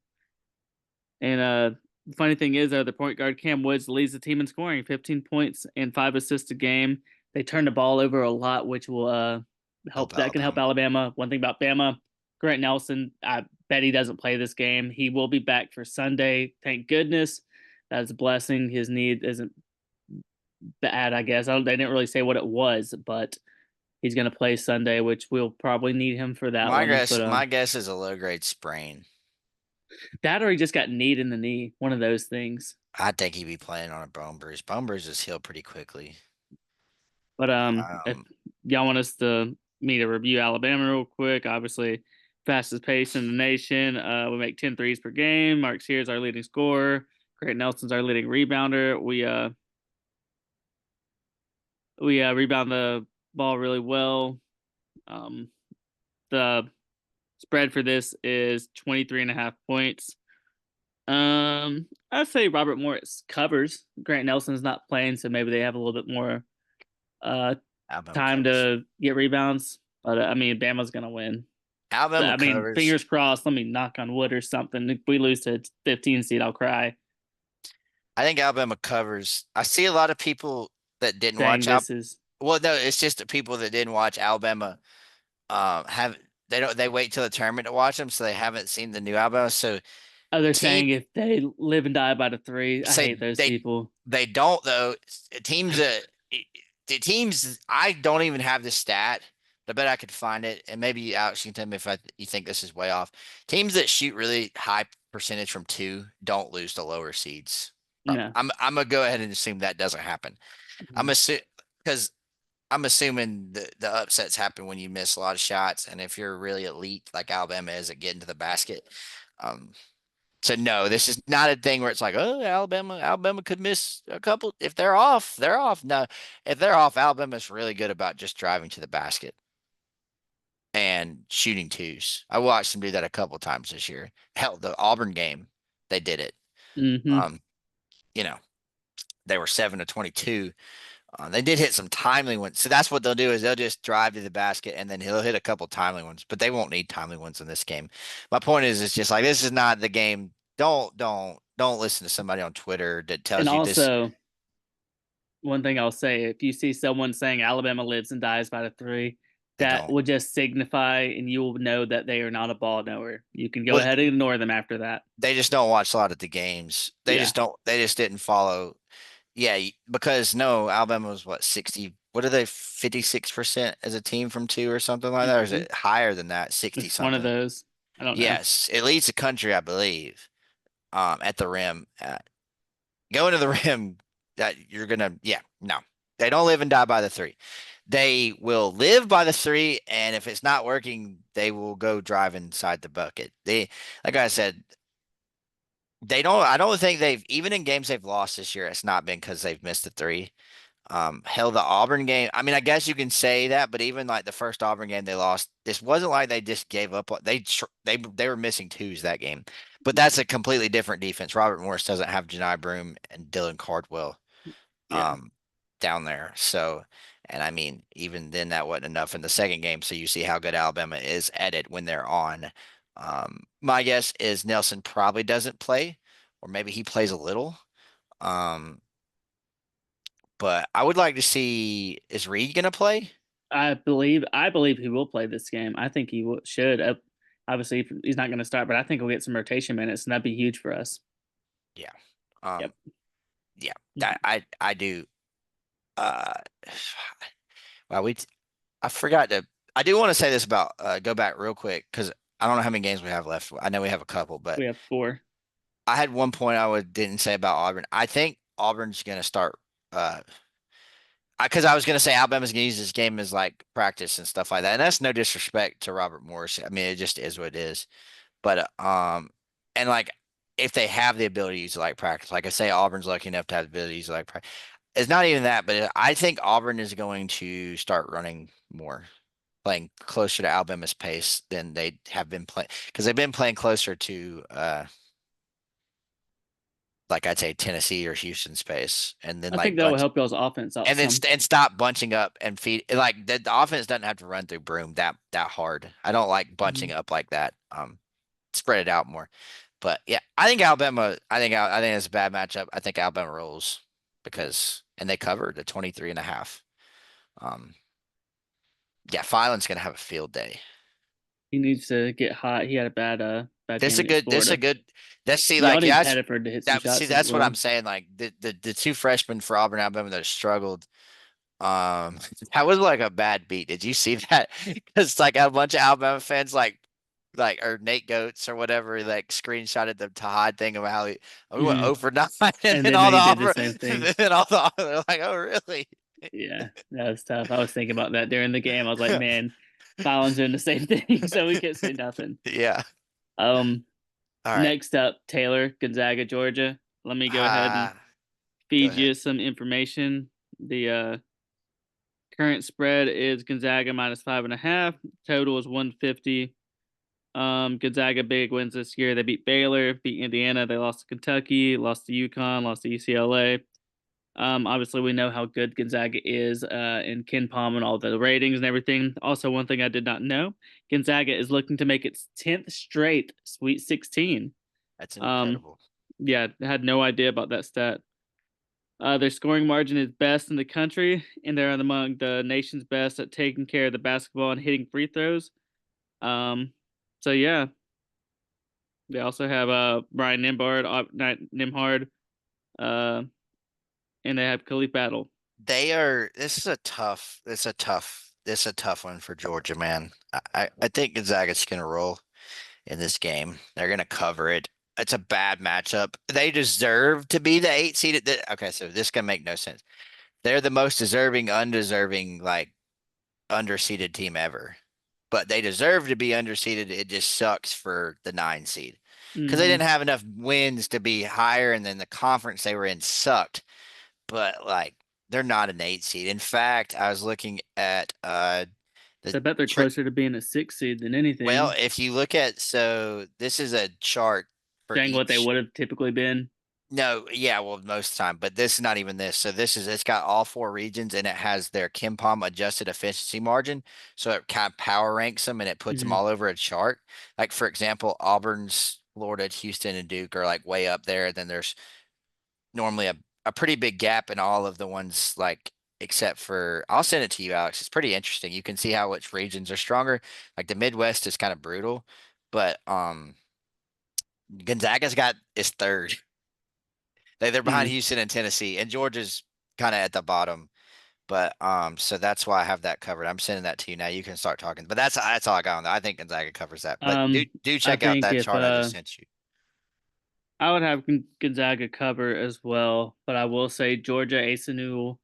And the funny thing is, the point guard Cam Woods leads the team in scoring, 15 points and 5 assists a game. They turn the ball over a lot, which will Help help. That can help Alabama. Alabama. One thing about Bama, Grant Nelson, I bet he doesn't play this game. He will be back for Sunday. Thank goodness. That's a blessing. His knee isn't bad, I guess. They didn't really say what it was, but he's going to play Sunday, which we'll probably need him for that My one. guess, But my guess is a low grade sprain. that or he just got kneed in the knee. One of those things. I think he'd be playing on a bone bruise. Bone bruises heal pretty quickly. But if Um, y'all want me to review Alabama real quick, obviously fastest pace in the nation. We make 10 threes per game. Mark Sears our leading scorer. Grant Nelson's our leading rebounder. We rebound the ball really well. Um, the spread for this is 23.5 points. I'd say Robert Morris covers. Grant Nelson's not playing, so maybe they have a little bit more uh Alabama time covers. to get rebounds. But I mean, Bama's gonna win. Alabama I mean, covers. fingers crossed. Let me knock on wood or something. If we lose to 15 seed, I'll cry, I think Alabama covers. I see a lot of people that didn't saying watch Al. this is Well, no, it's just the people that didn't watch Alabama. Have they wait till the tournament to watch them, so they haven't seen the new Alabama. So Oh, they're team saying if they live and die by the three. I hate say those people. they don't though. Teams that the teams I don't even have this stat. I bet I could find it, and maybe Alex you can tell me if you think this is way off. Teams that shoot really high percentage from two don't lose to lower seeds. No. I'm gonna go ahead and assume that doesn't happen. I'm Mhm. assuming because I'm assuming the upsets happen when you miss a lot of shots, and if you're really elite like Alabama is at getting to the basket. Um, so no, this is not a thing where it's like, oh, Alabama could miss a couple. If they're off, they're off. No, if they're off, Alabama's really good about just driving to the basket and shooting twos. I watched them do that a couple times this year. Hell, the Auburn game, they did it. Mhm. Um, you know, they were 7 to 22. They did hit some timely ones. So that's what they'll do is they'll just drive to the basket and then he'll hit a couple timely ones, but they won't need timely ones in this game. My point is, it's just like this is not the game. Don't listen to somebody on Twitter that And tells you this. also, one thing I'll say, if you see someone saying Alabama lives and dies by the three, They that don't. will just signify and you will know that they are not a ball knower. You can go Well, ahead and ignore them after that. they just don't watch a lot of the games. They Yeah. just don't. They just didn't follow. Yeah, because no, Alabama was what 60. What are they? 56% as a team from two or something like that, or is Mhm. it higher than that? 60 It's one of something. those. I don't know. Yes, it leads the country, I believe. At the rim. Going to the rim, that you're gonna, yeah, no, they don't live and die by the three. They will live by the three, and if it's not working, they will go drive inside the bucket. Like I said, they don't. I don't think they've even in games they've lost this year. It's not been because they've missed the three. Hell, the Auburn game. I mean, I guess you can say that, but even like the first Auburn game they lost, this wasn't like they just gave up. They were missing twos that game, but that's a completely different defense. Robert Morris doesn't have Janai Broome and Dylan Cardwell Yeah. um down there. So, and I mean, even then that wasn't enough in the second game. So you see how good Alabama is at it when they're on. My guess is Nelson probably doesn't play, or maybe he plays a little. Um, but I would like to see is Reed gonna play? I believe he will play this game. I think he should. Obviously, he's not going to start, but I think he'll get some rotation minutes, and that'd be huge for us. Yeah. Yep. Um, yeah, that I do. Uh, well, I forgot to. I do want to say this about go back real quick because I don't know how many games we have left. I know we have a couple, but We have four. I had one point I would didn't say about Auburn. I think Auburn's gonna start. Uh, because I was gonna say Alabama's gonna use this game as like practice and stuff like that, and that's no disrespect to Robert Morris. I mean, it just is what it is. But and like if they have the ability to use it like practice, like I say, Auburn's lucky enough to have the ability to use it like practice. It's not even that, but I think Auburn is going to start running more, playing closer to Alabama's pace than they have been playing because they've been playing closer to like I'd say Tennessee or Houston's pace, and then I think like that will bunch help y'all's offense out and then some. and stop bunching up and feed like the offense doesn't have to run through Broom that hard. I don't like bunching Mhm. up like that. Spread it out more. But yeah, I think Alabama. I think it's a bad matchup. I think Alabama rolls because and they covered the 23 and a half. Um, yeah, Filan's gonna have a field day. He needs to get hot. He had a bad This game a against good. This a Florida. good. Let's see. Y'all Like need that's Pettiford to hit some that. See, shots as that's what I'm well. saying. Like the two freshmen for Auburn, Alabama that struggled. That was like a bad beat. Did you see that? Because like a bunch of Alabama fans, like or Nate Goats or whatever, like screenshotted the Tahad thing about how we went Mhm. 0 for 9, and And then then all the he did the offer, same and thing. then all the they're like, oh really? Yeah, that was tough. I was thinking about that during the game. I was like, man, Collins doing the same thing, so we can't say nothing. Yeah. Um, All right. Next up, Taylor, Gonzaga, Georgia. Let me go ahead and Go feed ahead. you some information. The current spread is Gonzaga minus 5.5. Total is 150. Gonzaga big wins this year. They beat Baylor, beat Indiana. They lost to Kentucky, lost to UConn, lost to UCLA. Obviously, we know how good Gonzaga is in Ken Palm and all the ratings and everything. Also, one thing I did not know Gonzaga is looking to make its 10th straight Sweet 16. That's Um, incredible. yeah, I had no idea about that stat. Their scoring margin is best in the country, and they're among the nation's best at taking care of the basketball and hitting free throws. Um, so yeah, they also have Brian Nimhard, not Nimhard, uh, and they have Khalif Battle. They are. This is a tough. This is a tough one for Georgia, man. I think Gonzaga's gonna roll in this game. They're gonna cover it. It's a bad matchup. They deserve to be the 8 seed. Okay, so this can make no sense. They're the most deserving, undeserving, like underseeded team ever. But they deserve to be underseeded. It just sucks for the 9 seed because they Hmm. didn't have enough wins to be higher, and then the conference they were in sucked. But like they're not an 8 seed. In fact, I was looking at the So I bet they're tri closer to being a 6 seed than well, anything. if you look at so this is a chart for Showing what they each. would have typically been. No, yeah, well, most of the time, but this is not even this. So this is it's got all 4 regions and it has their Kim Pom adjusted efficiency margin. So it kind of power ranks them and it puts them Hmm. all over a chart. Like for example, Auburn's, Florida, Houston, and Duke are like way up there. Then there's normally a pretty big gap in all of the ones like except for I'll send it to you, Alex. It's pretty interesting. You can see how which regions are stronger. Like the Midwest is kind of brutal, but Gonzaga's got is third. They're behind Hmm. Houston and Tennessee, and Georgia's kind of at the bottom. But so that's why I have that covered. I'm sending that to you now. You can start talking. But that's all I got on that. I think Gonzaga covers that. But do I check out think that if chart I just sent you. I would have Gonzaga cover as well, but I will say Georgia Asanu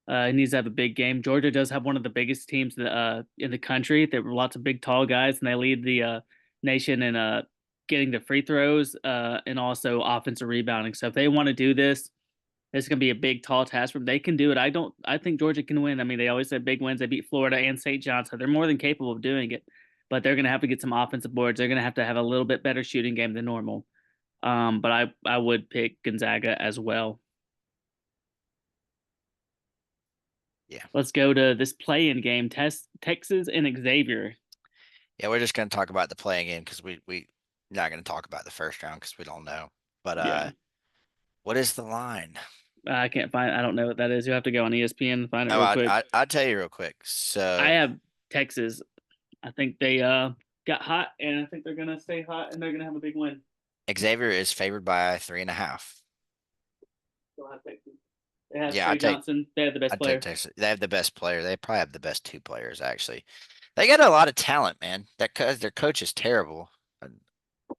needs to have a big game. Georgia does have one of the biggest teams in the country. There were lots of big, tall guys, and they lead the nation in getting the free throws and also offensive rebounding. So if they want to do this, it's going to be a big, tall task for them. They can do it. I don't. I think Georgia can win. I mean, they always said big wins. They beat Florida and St. John, so they're more than capable of doing it. But they're going to have to get some offensive boards. They're going to have a little bit better shooting game than normal. But I would pick Gonzaga as well. Yeah. Let's go to this play-in game. Texas and Xavier. Yeah, we're just gonna talk about the playing game because we not gonna talk about the first round because we don't know. But Yeah, what is the line? I can't find. I don't know what that is. You have to go on ESPN and find it Oh, real quick. I'll tell you real quick. I So have Texas. I think they got hot, and I think they're gonna stay hot, and they're gonna have a big win. Xavier is favored by 3.5. They'll have Texas. They have Yeah, Trey Johnson. They have the best I'd take player. Texas. They have the best player. They probably have the best 2 players actually. They got a lot of talent, man. Their coach is terrible. And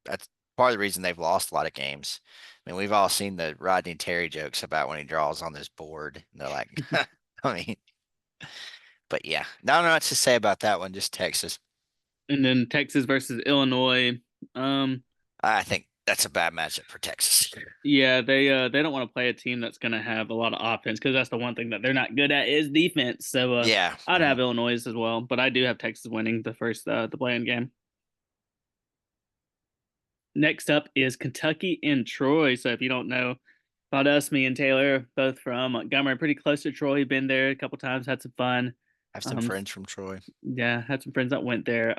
that's part of the reason they've lost a lot of games. I mean, we've all seen the Rodney Terry jokes about when he draws on this board. And they're like, I mean, but yeah, I don't know what to say about that one. Just Texas. And then Texas versus Illinois. Um, I think that's a bad matchup for Texas. yeah, they don't want to play a team that's gonna have a lot of offense because that's the one thing that they're not good at is defense. So Yeah. I'd have Illinois as well, but I do have Texas winning the play-in game. Next up is Kentucky and Troy. So if you don't know about us, me and Taylor, both from Montgomery, pretty close to Troy. Been there a couple times, had some fun. Have some Um, friends from Troy. yeah, had some friends that went there.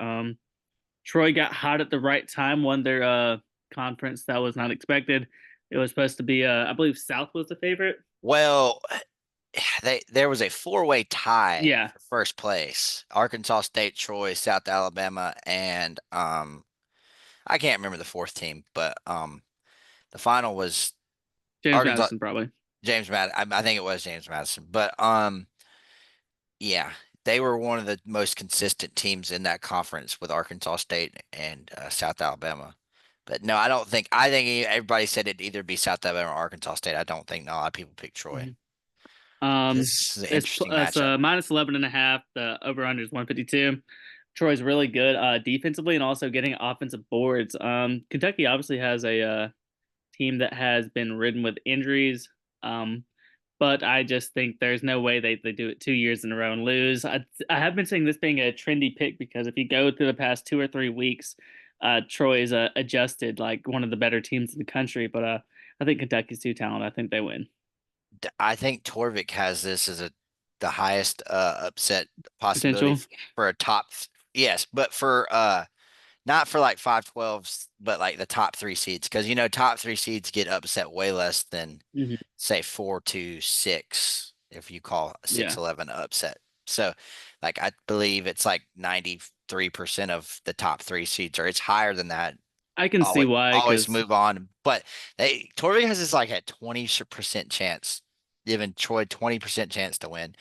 Troy got hot at the right time, won their conference. That was not expected. It was supposed to be, I believe, South was the favorite. Well, there was a 4-way tie Yeah, for first place. Arkansas State, Troy, South Alabama, and I can't remember the fourth team, but the final was James Arkansas Madison probably. James Madison. I think it was James Madison, but yeah, they were one of the most consistent teams in that conference with Arkansas State and South Alabama. But no, I don't think. I think everybody said it'd either be South Alabama or Arkansas State. I don't think a lot of people picked Troy. Mhm. Um, This is an it's interesting it's matchup. minus 11 and a half. The over under is 152. Troy's really good defensively and also getting offensive boards. Kentucky obviously has a team that has been ridden with injuries. Um, but I just think there's no way they do it 2 years in a row and lose. I have been saying this being a trendy pick because if you go through the past 2 or 3 weeks, Troy is adjusted like one of the better teams in the country. But I think Kentucky's too talented. I think they win. I think Torvik has this as the highest upset possibility Potential. for a top. Yes, but for not for like 5-12s, but like the top 3 seeds because top 3 seeds get upset way less than Hmm. say 4-6 if you call Yeah. 6-11 upset. So like I believe it's like 90. 3% of the top three seeds, or it's higher than that. I can see Always, why, always because move on. But Torvik has this like a 20% chance, giving Troy 20% chance to win.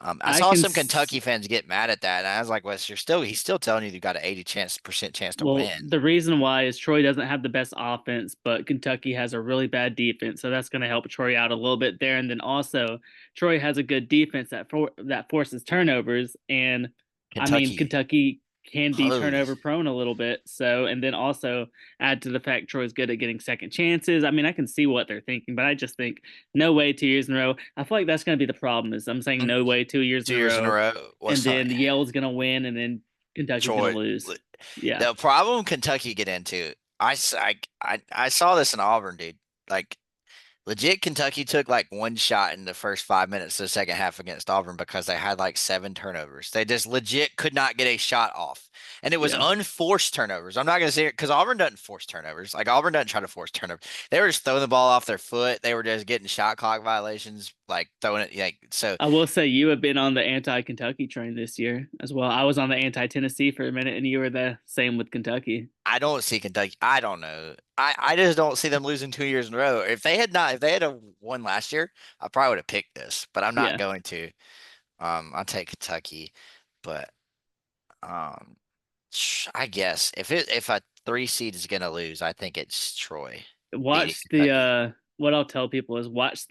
I I saw can. some Kentucky fans get mad at that, and I was like, "Well, he's still telling you got an 80% chance to Well, win." the reason why is Troy doesn't have the best offense, but Kentucky has a really bad defense, so that's going to help Troy out a little bit there. And then also, Troy has a good defense that forces turnovers, and I mean Kentucky, Kentucky can be holy, turnover prone a little bit. So, and then also add to the fact Troy's good at getting second chances. I mean, I can see what they're thinking, but I just think no way 2 years in a row. I feel like that's going to be the problem. Is I'm saying Mm, no way 2 years in a 2 years in a row, row. and What's not then Yale's going to win, and then Kentucky's going Troy? to lose. Yeah. The problem Kentucky get into, I saw this in Auburn, dude. Like legit, Kentucky took like one shot in the first 5 minutes of the second half against Auburn because they had like seven turnovers. They just legit could not get a shot off. And it was Yeah. unforced turnovers. I'm not going to say it because Auburn doesn't force turnovers. Like Auburn doesn't try to force turnovers. They were just throwing the ball off their foot. They were just getting shot clock violations, like throwing it. Like, so I will say you have been on the anti-Kentucky train this year as well. I was on the anti-Tennessee for a minute, and you were the same with Kentucky. I don't see Kentucky. I don't know. I just don't see them losing 2 years in a row. If they had a won last year, I probably would have picked this, but I'm not Yeah. going to. I'll take Kentucky, but um, I guess if a three seed is gonna lose, I think it's Troy beating Watch the Kentucky. what I'll tell people is watch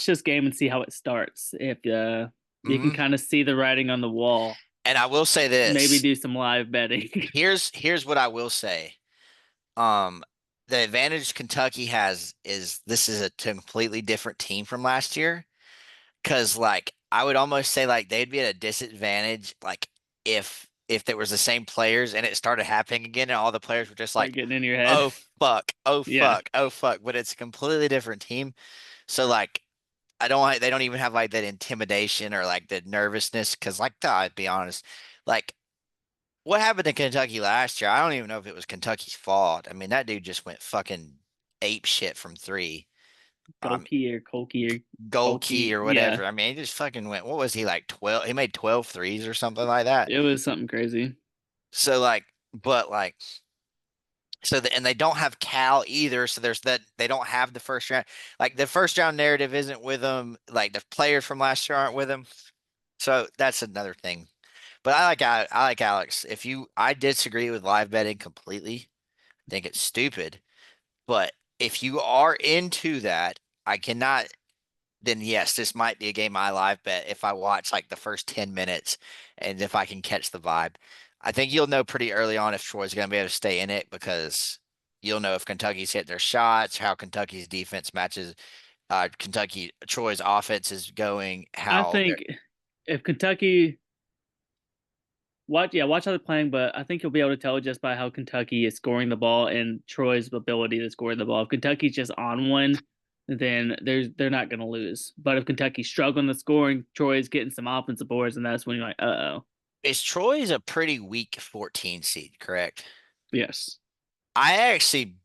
this game and see how it starts. If you can Hmm. kind of see the writing on the wall, And I will say maybe this. do some live betting. Here's what I will say. Um, the advantage Kentucky has is this is a completely different team from last year. Cause like I would almost say like they'd be at a disadvantage like if there was the same players and it started happening again and all the players were just Start like, getting in your head. oh fuck, oh Yeah. fuck, oh fuck, but it's a completely different team. So like they don't even have like that intimidation or like the nervousness because like I'd be honest, like what happened to Kentucky last year? I don't even know if it was Kentucky's fault. I mean that dude just went fucking ape shit from three. Um, Gokey or Kolky or goal key Kolky. or Yeah. whatever. I mean, he just fucking went. What was he like? 12? He made 12 threes or something like that. It was something crazy. So like, but like, and they don't have Cal either. So there's that they don't have the first round. Like the first round narrative isn't with them. Like the players from last year aren't with them. So that's another thing. But I like Alex. I disagree with live betting completely. I think it's stupid. But if you are into that, I cannot then yes, this might be a game I live bet if I watch like the first 10 minutes and if I can catch the vibe. I think you'll know pretty early on if Troy's going to be able to stay in it because you'll know if Kentucky's hit their shots, how Kentucky's defense matches Troy's offense is going, I how they're think if Kentucky watch how they're playing, but I think you'll be able to tell just by how Kentucky is scoring the ball and Troy's ability to score the ball. If Kentucky's just on one, then they're not going to lose. But if Kentucky's struggling to scoring, Troy's getting some offensive boards, and that's when you're like, oh, is Troy's a pretty weak 14 seed, correct? yes, I actually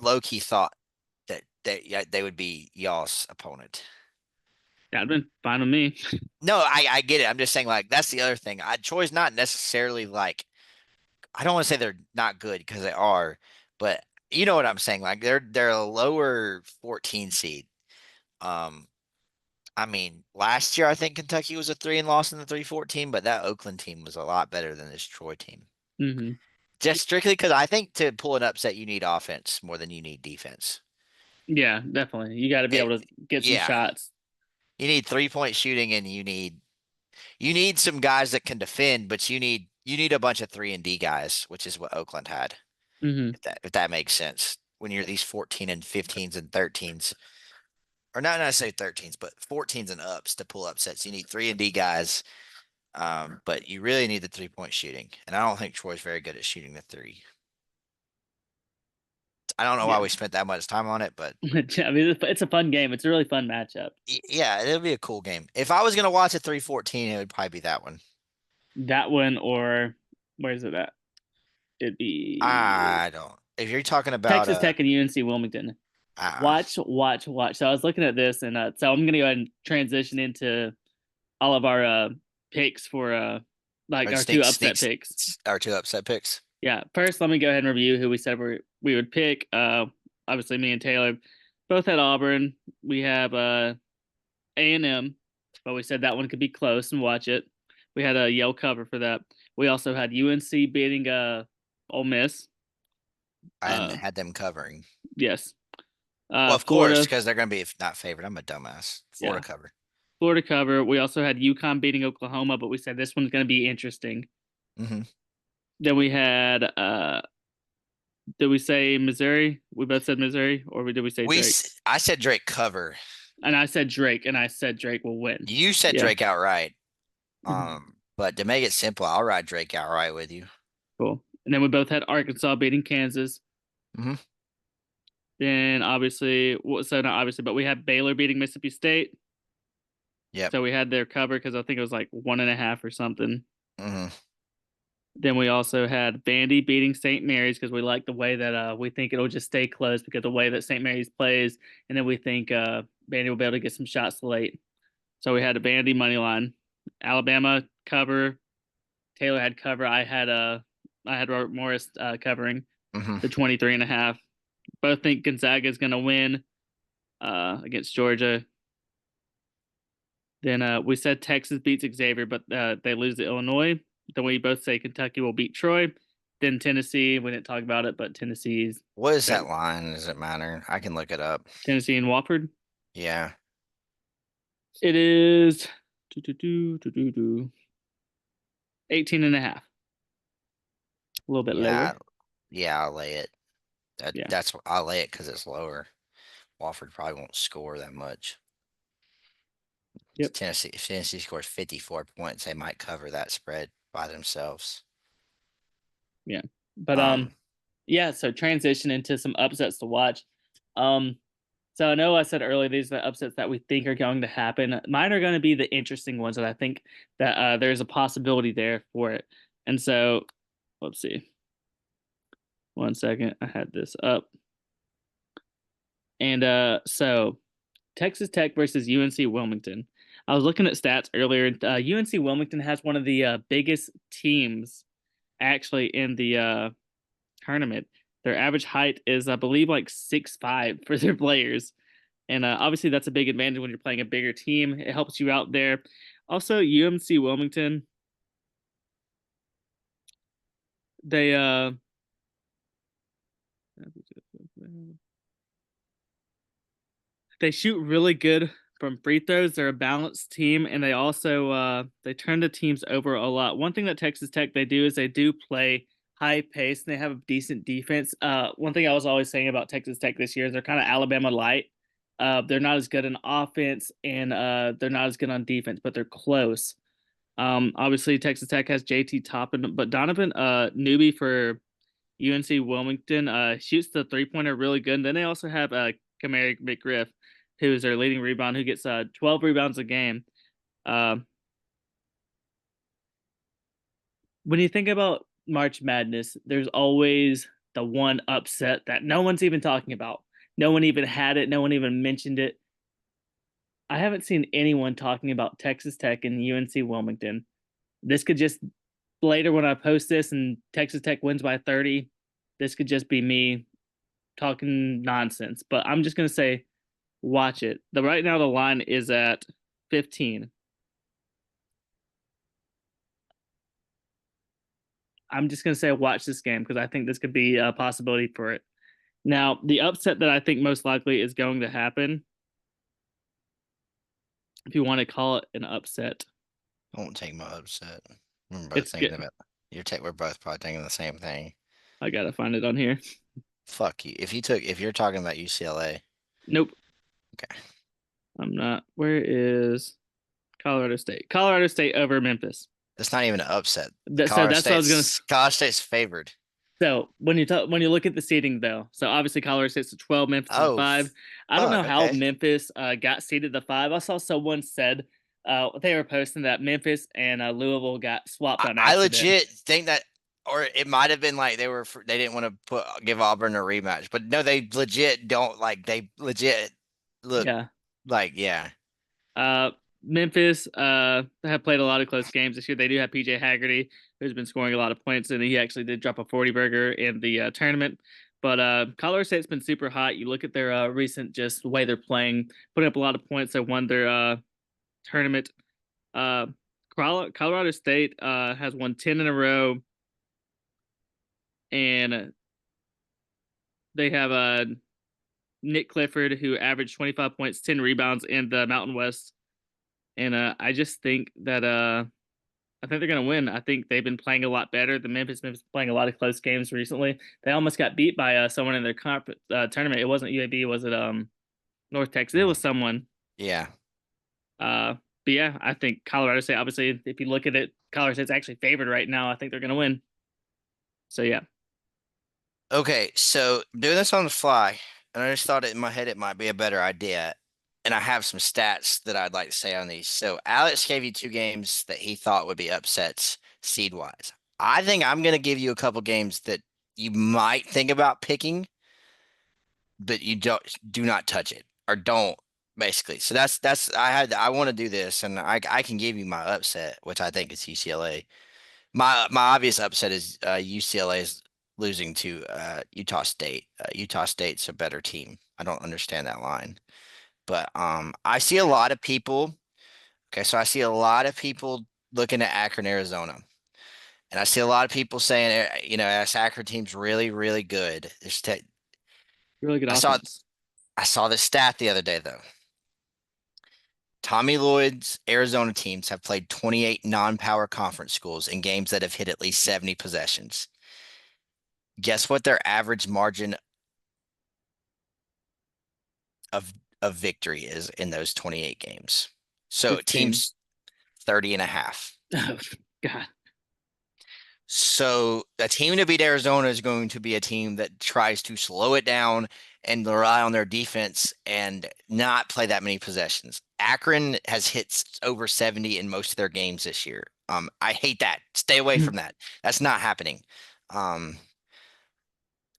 low key thought that yeah, they would be y'all's opponent. that'd been fine with me. No, I get it. I'm just saying like that's the other thing. Troy's not necessarily like I don't want to say they're not good because they are, but you know what I'm saying. Like they're a lower 14 seed. Um, I mean, last year I think Kentucky was a 3 and lost in the 3-14, but that Oakland team was a lot better than this Troy team. Hmm. Just strictly because I think to pull an upset you need offense more than you need defense. Yeah, definitely. You got to be It, able to get some yeah, shots. you need 3-point shooting and you need some guys that can defend, but you need a bunch of 3 and D guys, which is what Oakland had. Hmm. If that makes sense. When you're these 14 and 15s and 13s, or not necessarily 13s, but 14s and ups to pull upsets, you need 3 and D guys. But you really need the 3-point shooting, and I don't think Troy's very good at shooting the three. I don't know why Yeah, we spent that much time on it, but I mean, it's a fun game. It's a really fun matchup. yeah, it'll be a cool game. If I was gonna watch a 3-14, it would probably be that one. That one, or where's it at? It'd be I don't. If you're talking about Texas Tech and UNC Wilmington. uh, Watch. So I was looking at this, and so I'm gonna go ahead and transition into all of our picks for like Or our two sneak upset sneaks picks. our two upset picks. Yeah, first let me go ahead and review who we said we would pick. Obviously me and Taylor both had Auburn. We have A&M, but we said that one could be close and watch it. We had a Yale cover for that. We also had UNC beating Ole Miss. I Uh, had them covering. yes. Well, of course, Florida, because they're going to be not favored. I'm a dumbass. Florida yeah, cover. Florida cover. We also had UConn beating Oklahoma, but we said this one's going to be interesting. Hmm. Then we had did we say Missouri? We both said Missouri, or did we say Drake? I said Drake cover. And I said Drake, and I said Drake will win. You said Yeah. Drake outright. Mhm. But to make it simple, I'll ride Drake outright with you. Cool. And then we both had Arkansas beating Kansas. Hmm. Then obviously, well, so not obviously, but we had Baylor beating Mississippi State. Yep. So we had their cover because I think it was like 1.5 or something. Hmm. Then we also had Vandy beating St. Mary's because we like the way that we think it'll just stay close because the way that St. Mary's plays, and then we think Vandy will be able to get some shots late. So we had a Vandy money line, Alabama cover. Taylor had cover. I had Robert Morris covering Hmm. the 23.5. Both think Gonzaga is going to win against Georgia. Then we said Texas beats Xavier, but they lose to Illinois. Then we both say Kentucky will beat Troy. Then Tennessee, we didn't talk about it, but Tennessee's What is got that line? Does it matter? I can look it up. Tennessee and Wofford. Yeah. It is 18.5. A little bit Yeah. lower. Yeah, I'll lay it. Yeah. I'll lay it because it's lower. Wofford probably won't score that much. Yep. If Tennessee scores 54 points, they might cover that spread by themselves. Yeah. But Um, yeah, so transition into some upsets to watch. Um so I know I said earlier these are the upsets that we think are going to happen. Mine are going to be the interesting ones that I think that there's a possibility there for it. And so let's see. 1 second. I had this up. And so Texas Tech versus UNC Wilmington. I was looking at stats earlier. UNC Wilmington has one of the biggest teams actually in the tournament. Their average height is, I believe, like 6'5" for their players, and obviously that's a big advantage when you're playing a bigger team. It helps you out there. Also, UMC Wilmington, they they shoot really good from free throws. They're a balanced team, and they also they turn the teams over a lot. One thing that Texas Tech they do is they do play high pace and they have a decent defense. One thing I was always saying about Texas Tech this year is they're kind of Alabama light. They're not as good in offense and they're not as good on defense, but they're close. Obviously Texas Tech has JT Toppin, but Donovan newbie for UNC Wilmington shoots the 3-pointer really good. And then they also have Kamari McGriff, who is their leading rebound, who gets 12 rebounds a game. Uh, when you think about March Madness, there's always the one upset that no one's even talking about. No one even had it. No one even mentioned it. I haven't seen anyone talking about Texas Tech and UNC Wilmington. This could just later when I post this and Texas Tech wins by 30, this could just be me talking nonsense. But I'm just gonna say watch it. The right now the line is at 15. I'm just gonna say watch this game because I think this could be a possibility for it. Now, the upset that I think most likely is going to happen, if you want to call it an upset, won't take my upset. We're both it's thinking good. about we're both probably thinking the same thing. I gotta find it on here. Fuck you. If you're talking about UCLA, Nope, okay. I'm not. Where is Colorado State? Colorado State over Memphis. That's not even an upset. So that's what I was gonna. College State's favored. So when you look at the seating though, so obviously Colorado State's a 12, Memphis is a Oh, 5. I don't fuck. know how Okay. Memphis got seated the 5. I saw someone said they were posting that Memphis and Louisville got swapped on I accident. legit think that, or it might have been like they didn't want to give Auburn a rematch, but no, they legit don't like they legit look Yeah. like yeah. Uh, Memphis have played a lot of close games this year. They do have PJ Haggerty, who's been scoring a lot of points, and he actually did drop a 40 burger in the tournament. But Colorado State's been super hot. You look at their recent just way they're playing, putting up a lot of points. They won their tournament. Uh, Colorado State has won 10 in a row, and they have Nick Clifford, who averaged 25 points, 10 rebounds in the Mountain West. And I just think that I think they're gonna win. I think they've been playing a lot better. The Memphis playing a lot of close games recently. They almost got beat by someone in their tournament. It wasn't UAB, was it North Texas? It was someone. Yeah. Uh, but yeah, I think Colorado State. Obviously, if you look at it, Colorado State's actually favored right now. I think they're gonna win. So yeah, Okay, so doing this on the fly, and I just thought it in my head it might be a better idea. And I have some stats that I'd like to say on these. So Alex gave you two games that he thought would be upsets seed wise. I think I'm going to give you a couple games that you might think about picking, but you do not touch it or don't basically. So that's I want to do this, and I can give you my upset, which I think is UCLA. My obvious upset is UCLA is losing to Utah State. Utah State's a better team. I don't understand that line, but I see a lot of people. Okay, so I see a lot of people looking at Akron, Arizona, and I see a lot of people saying, this Akron team's really, really good. really good I saw offense. I saw this stat the other day though. Tommy Lloyd's Arizona teams have played 28 non-power conference schools in games that have hit at least 70 possessions. Guess what their average margin of victory is in those 28 games? So 15. teams 30 and a half. Oh God. So a team to beat Arizona is going to be a team that tries to slow it down and rely on their defense and not play that many possessions. Akron has hit over 70 in most of their games this year. I hate that. Stay away from that. That's not happening. Um,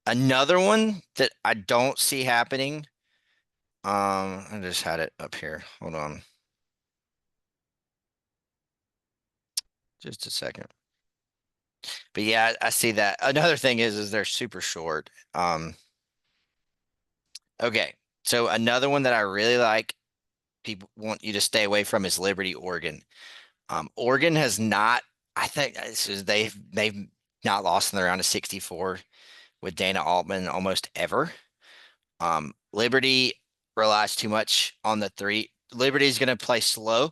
Another one that I don't see happening. I just had it up here. Hold on. Just a second. But yeah, I see that. Another thing is they're super short. Okay. So another one that I really like, people want you to stay away from is Liberty, Oregon. Oregon has not, I think they've not lost in the round of 64 with Dana Altman almost ever. Liberty relies too much on the three. Liberty's going to play slow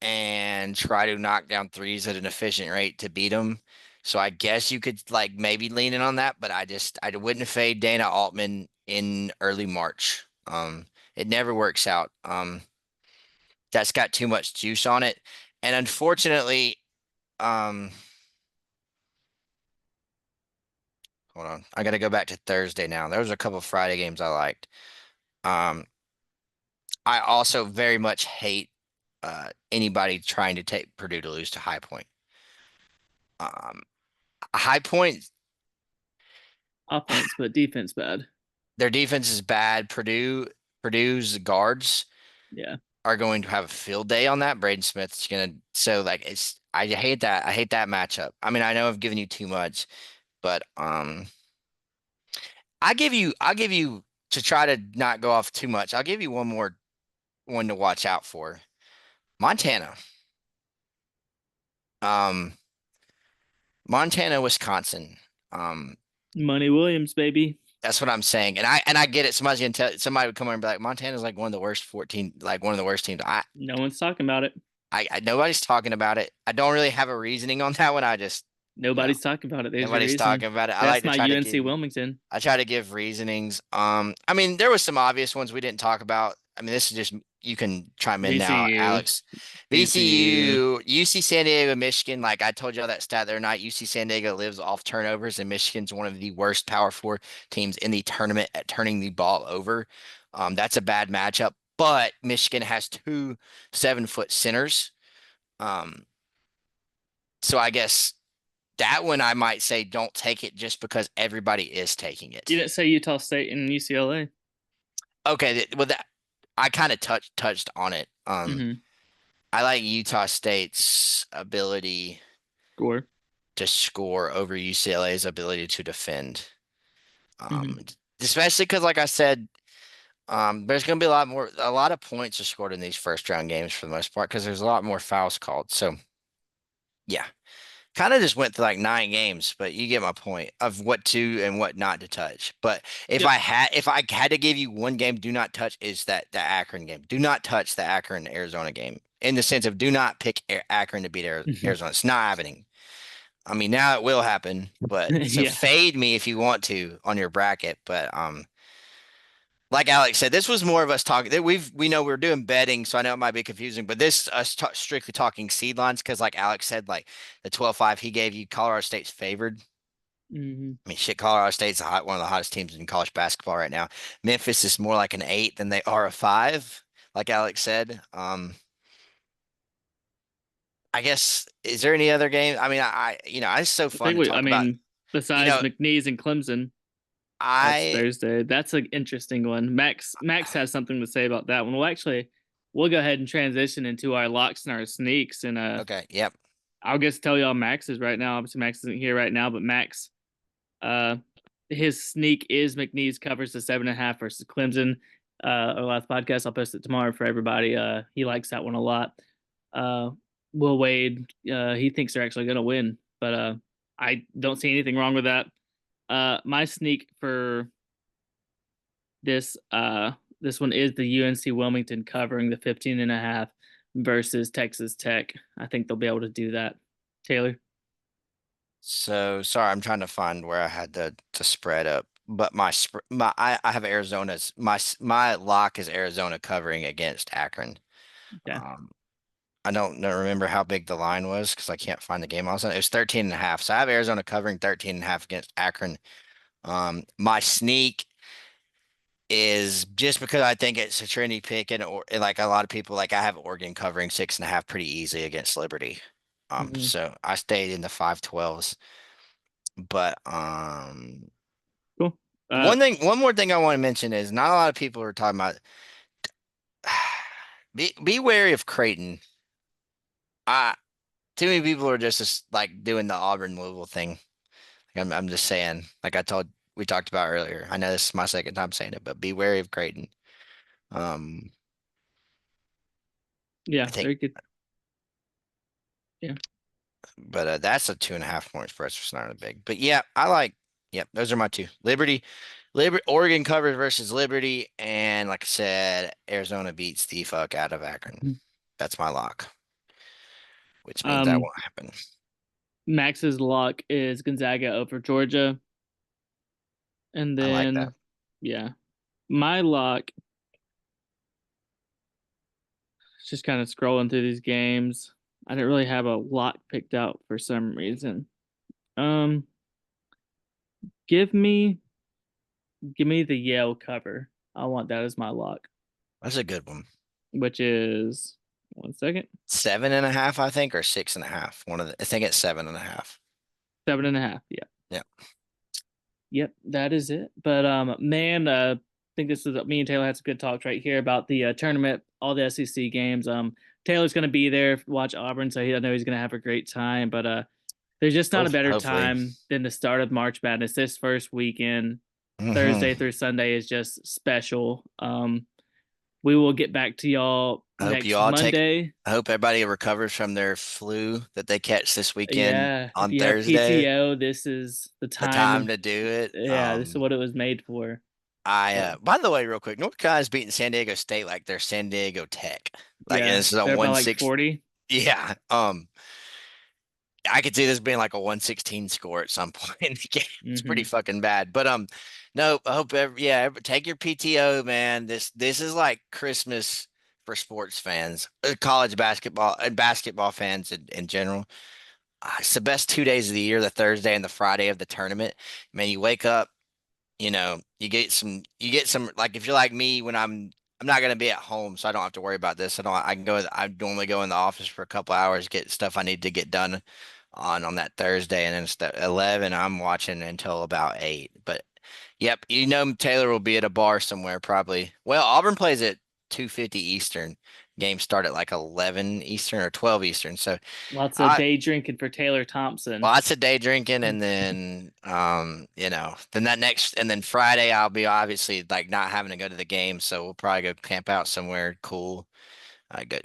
and try to knock down threes at an efficient rate to beat them. So I guess you could like maybe lean in on that, but I wouldn't fade Dana Altman in early March. It never works out. That's got too much juice on it. And unfortunately, um, hold on. I got to go back to Thursday now. There was a couple Friday games I liked. Um, I also very much hate anybody trying to take Purdue to lose to High Point. Um, High Point, Offense, but defense bad. their defense is bad. Purdue's guards Yeah. are going to have a field day on that. Braden Smith's gonna so like it's I hate that. I hate that matchup. I mean, I know I've given you too much, but I'll give you to try to not go off too much. I'll give you one more one to watch out for. Montana. Um Montana, Wisconsin. Um Money Williams, baby. That's what I'm saying. And I get it. Somebody would come over and be like, Montana's like one of the worst 14, like one of the worst teams. No one's talking about it. I nobody's talking about it. I don't really have a reasoning on that one. I just, Nobody's talking about it. There's your nobody's reason. talking about it. That's my UNC Wilmington. I try to give reasonings. I mean, there was some obvious ones we didn't talk about. I mean, this is just you can chime in now, VCU. Alex. VCU. VCU, UC San Diego, Michigan. Like I told y'all that stat the other night, UC San Diego lives off turnovers, and Michigan's one of the worst Power Four teams in the tournament at turning the ball over. That's a bad matchup. But Michigan has two 7-foot centers. Um, so I guess that one I might say don't take it just because everybody is taking it. You didn't say Utah State and UCLA. Okay, well that I kind of touched on it. Mm-hmm. I like Utah State's ability Score. to score over UCLA's ability to defend. Hmm. Um, Especially because, like I said, there's going to be a lot of points are scored in these first round games for the most part because there's a lot more fouls called. So yeah, kind of just went through like 9 games, but you get my point of what to and what not to touch. But Yep. if I had to give you one game, do not touch is that the Akron game. Do not touch the Akron Arizona game in the sense of do not pick Akron to beat Arizona. It's not happening. I mean, now it will happen, but so Yeah. fade me if you want to on your bracket. But like Alex said, this was more of us talking. We know we're doing betting, so I know it might be confusing, but this us strictly talking seed lines because, like Alex said, like the 12-5 he gave you, Colorado State's favored. Hmm. I mean, shit, Colorado State's one of the hottest teams in college basketball right now. Memphis is more like an 8 than they are a 5, like Alex said. I guess is there any other game? I mean, it's so I fun think to we. I talk about. mean, You besides know, McNeese and Clemson, that's I Thursday. That's an interesting one. Max has something to say about that one. Well, actually, we'll go ahead and transition into our locks and our sneaks, and okay, yep. I'll just tell y'all Max's right now. Obviously, Max isn't here right now, but Max, uh, his sneak is McNeese covers the 7.5 versus Clemson. Our last podcast, I'll post it tomorrow for everybody. He likes that one a lot. Uh, Will Wade, he thinks they're actually going to win, but I don't see anything wrong with that. My sneak for this one is the UNC Wilmington covering the 15.5 versus Texas Tech. I think they'll be able to do that. Taylor. So sorry, I'm trying to find where I had to spread up. But I have Arizona's my lock is Arizona covering against Akron. Yeah. Um, I don't know, remember how big the line was because I can't find the game. Also, it was 13.5. So I have Arizona covering 13.5 against Akron. My sneak is just because I think it's a trendy pick and like a lot of people like I have Oregon covering 6.5 pretty easy against Liberty. Mhm. So I stayed in the 512s. But Cool. Uh, one more thing I want to mention is not a lot of people are talking about be wary of Creighton. I Too many people are just like doing the Auburn Louisville thing. I'm just saying, like we talked about earlier. I know this is my second time saying it, but be wary of Creighton. Um, I yeah, think, very good. Yeah. but that's a 2.5 point spread, so it's not really big. But yeah, I like. Yep, those are my two. Oregon covers versus Liberty, and like I said, Arizona beats the fuck out of Akron. Mhm. That's my lock, which means that Um, won't happen. Max's lock is Gonzaga over Georgia, and I like that. then yeah, my lock. Just kind of scrolling through these games. I didn't really have a lock picked out for some reason. Um, give me give me the Yale cover. I want that as my lock, That's a good one. which is 1 second. 7.5, I think, or 6.5. I think it's 7.5. 7.5. Yeah. Yeah. Yep, that is it. But man, I think this is me and Taylor had some good talks right here about the tournament, all the SEC games. Taylor's gonna be there, watch Auburn, so I know he's gonna have a great time. But there's just not a better Hopefully. time than the start of March Madness. This first weekend, Hmm. Thursday through Sunday, is just special. We will get back to y'all I hope you next all take. Monday. I hope everybody recovers from their flu that they catch this weekend Yeah, if on you have Thursday. PTO, this is the The time time. to do it. Yeah, this is what it was made for. But By the way, real quick, North Carolina's beating San Diego State like they're San Diego Tech. Like, and yeah, this is a they're by one like six. 40. Yeah. I could see this being like a 116 score at some point in the game. It's pretty Hmm. fucking bad. But no, I hope take your PTO, man. This is like Christmas for sports fans, college basketball and basketball fans in general. It's the best 2 days of the year, the Thursday and the Friday of the tournament. Man, you wake up, you get some like if you're like me when I'm not gonna be at home, so I don't have to worry about this. I can go I normally go in the office for a couple hours, get stuff I need to get done on that Thursday, and then it's the 11 I'm watching until about 8. But yep, Taylor will be at a bar somewhere probably. Well, Auburn plays it. 2:50 Eastern. Games start at like 11 Eastern or 12 Eastern. So Lots of I day drinking for Taylor Thompson. lots of day drinking, and then then that next and then Friday I'll be obviously like not having to go to the game, so we'll probably go camp out somewhere cool. I go,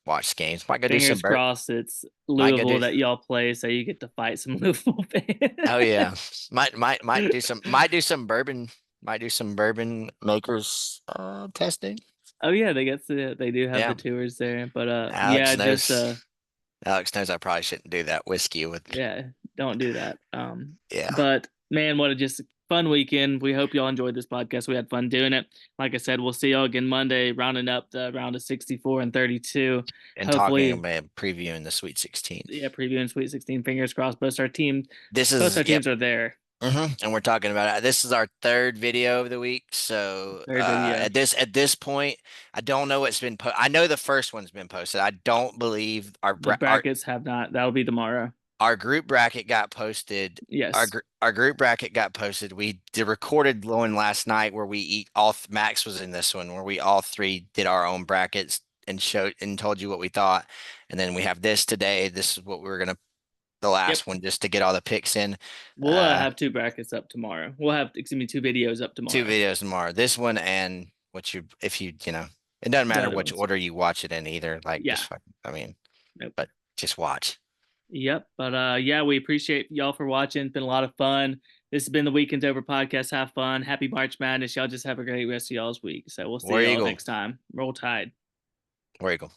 watch games. Might go do some Fingers burp. crossed it's Might go Louisville do. that y'all play, so you get to fight some Louisville Oh fans. yeah, might do some bourbon makers testing. Oh yeah, they do have Yeah, the tours there. But Alex yeah, just knows. Alex knows I probably shouldn't do that whiskey with. yeah, don't do that. Yeah, But man, what a just fun weekend. We hope y'all enjoyed this podcast. We had fun doing it. Like I said, we'll see y'all again Monday, rounding up the round of 64 and 32. and talking Hopefully, about previewing the Sweet 16. yeah, previewing Sweet 16. Fingers crossed. This Both is our yep. teams are there. And we're talking about it. This is our third video of the week. So Third video. at this point, I don't know what's been I know the first one's been posted. I don't believe our The brackets have not. That'll be tomorrow. our group bracket got posted. Yes. Our group bracket got posted. We did recorded one last night where we eat Max was in this one where we all three did our own brackets and showed and told you what we thought. And then we have this today. This is what we were gonna the Yep. last one just to get all the picks in. We'll have two brackets up tomorrow. We'll have, excuse me, two videos up Two tomorrow. videos tomorrow. This one and what you if you it doesn't The matter other which ones. order you watch it in either. Like Yeah. just fucking I mean, Nope. but just watch. Yep. But yeah, we appreciate y'all for watching. It's been a lot of fun. This has been the Weekends Over podcast. Have fun. Happy March Madness. Y'all just have a great rest of y'all's week. So we'll see War y'all Eagle. next time. Roll Tide. War Eagle.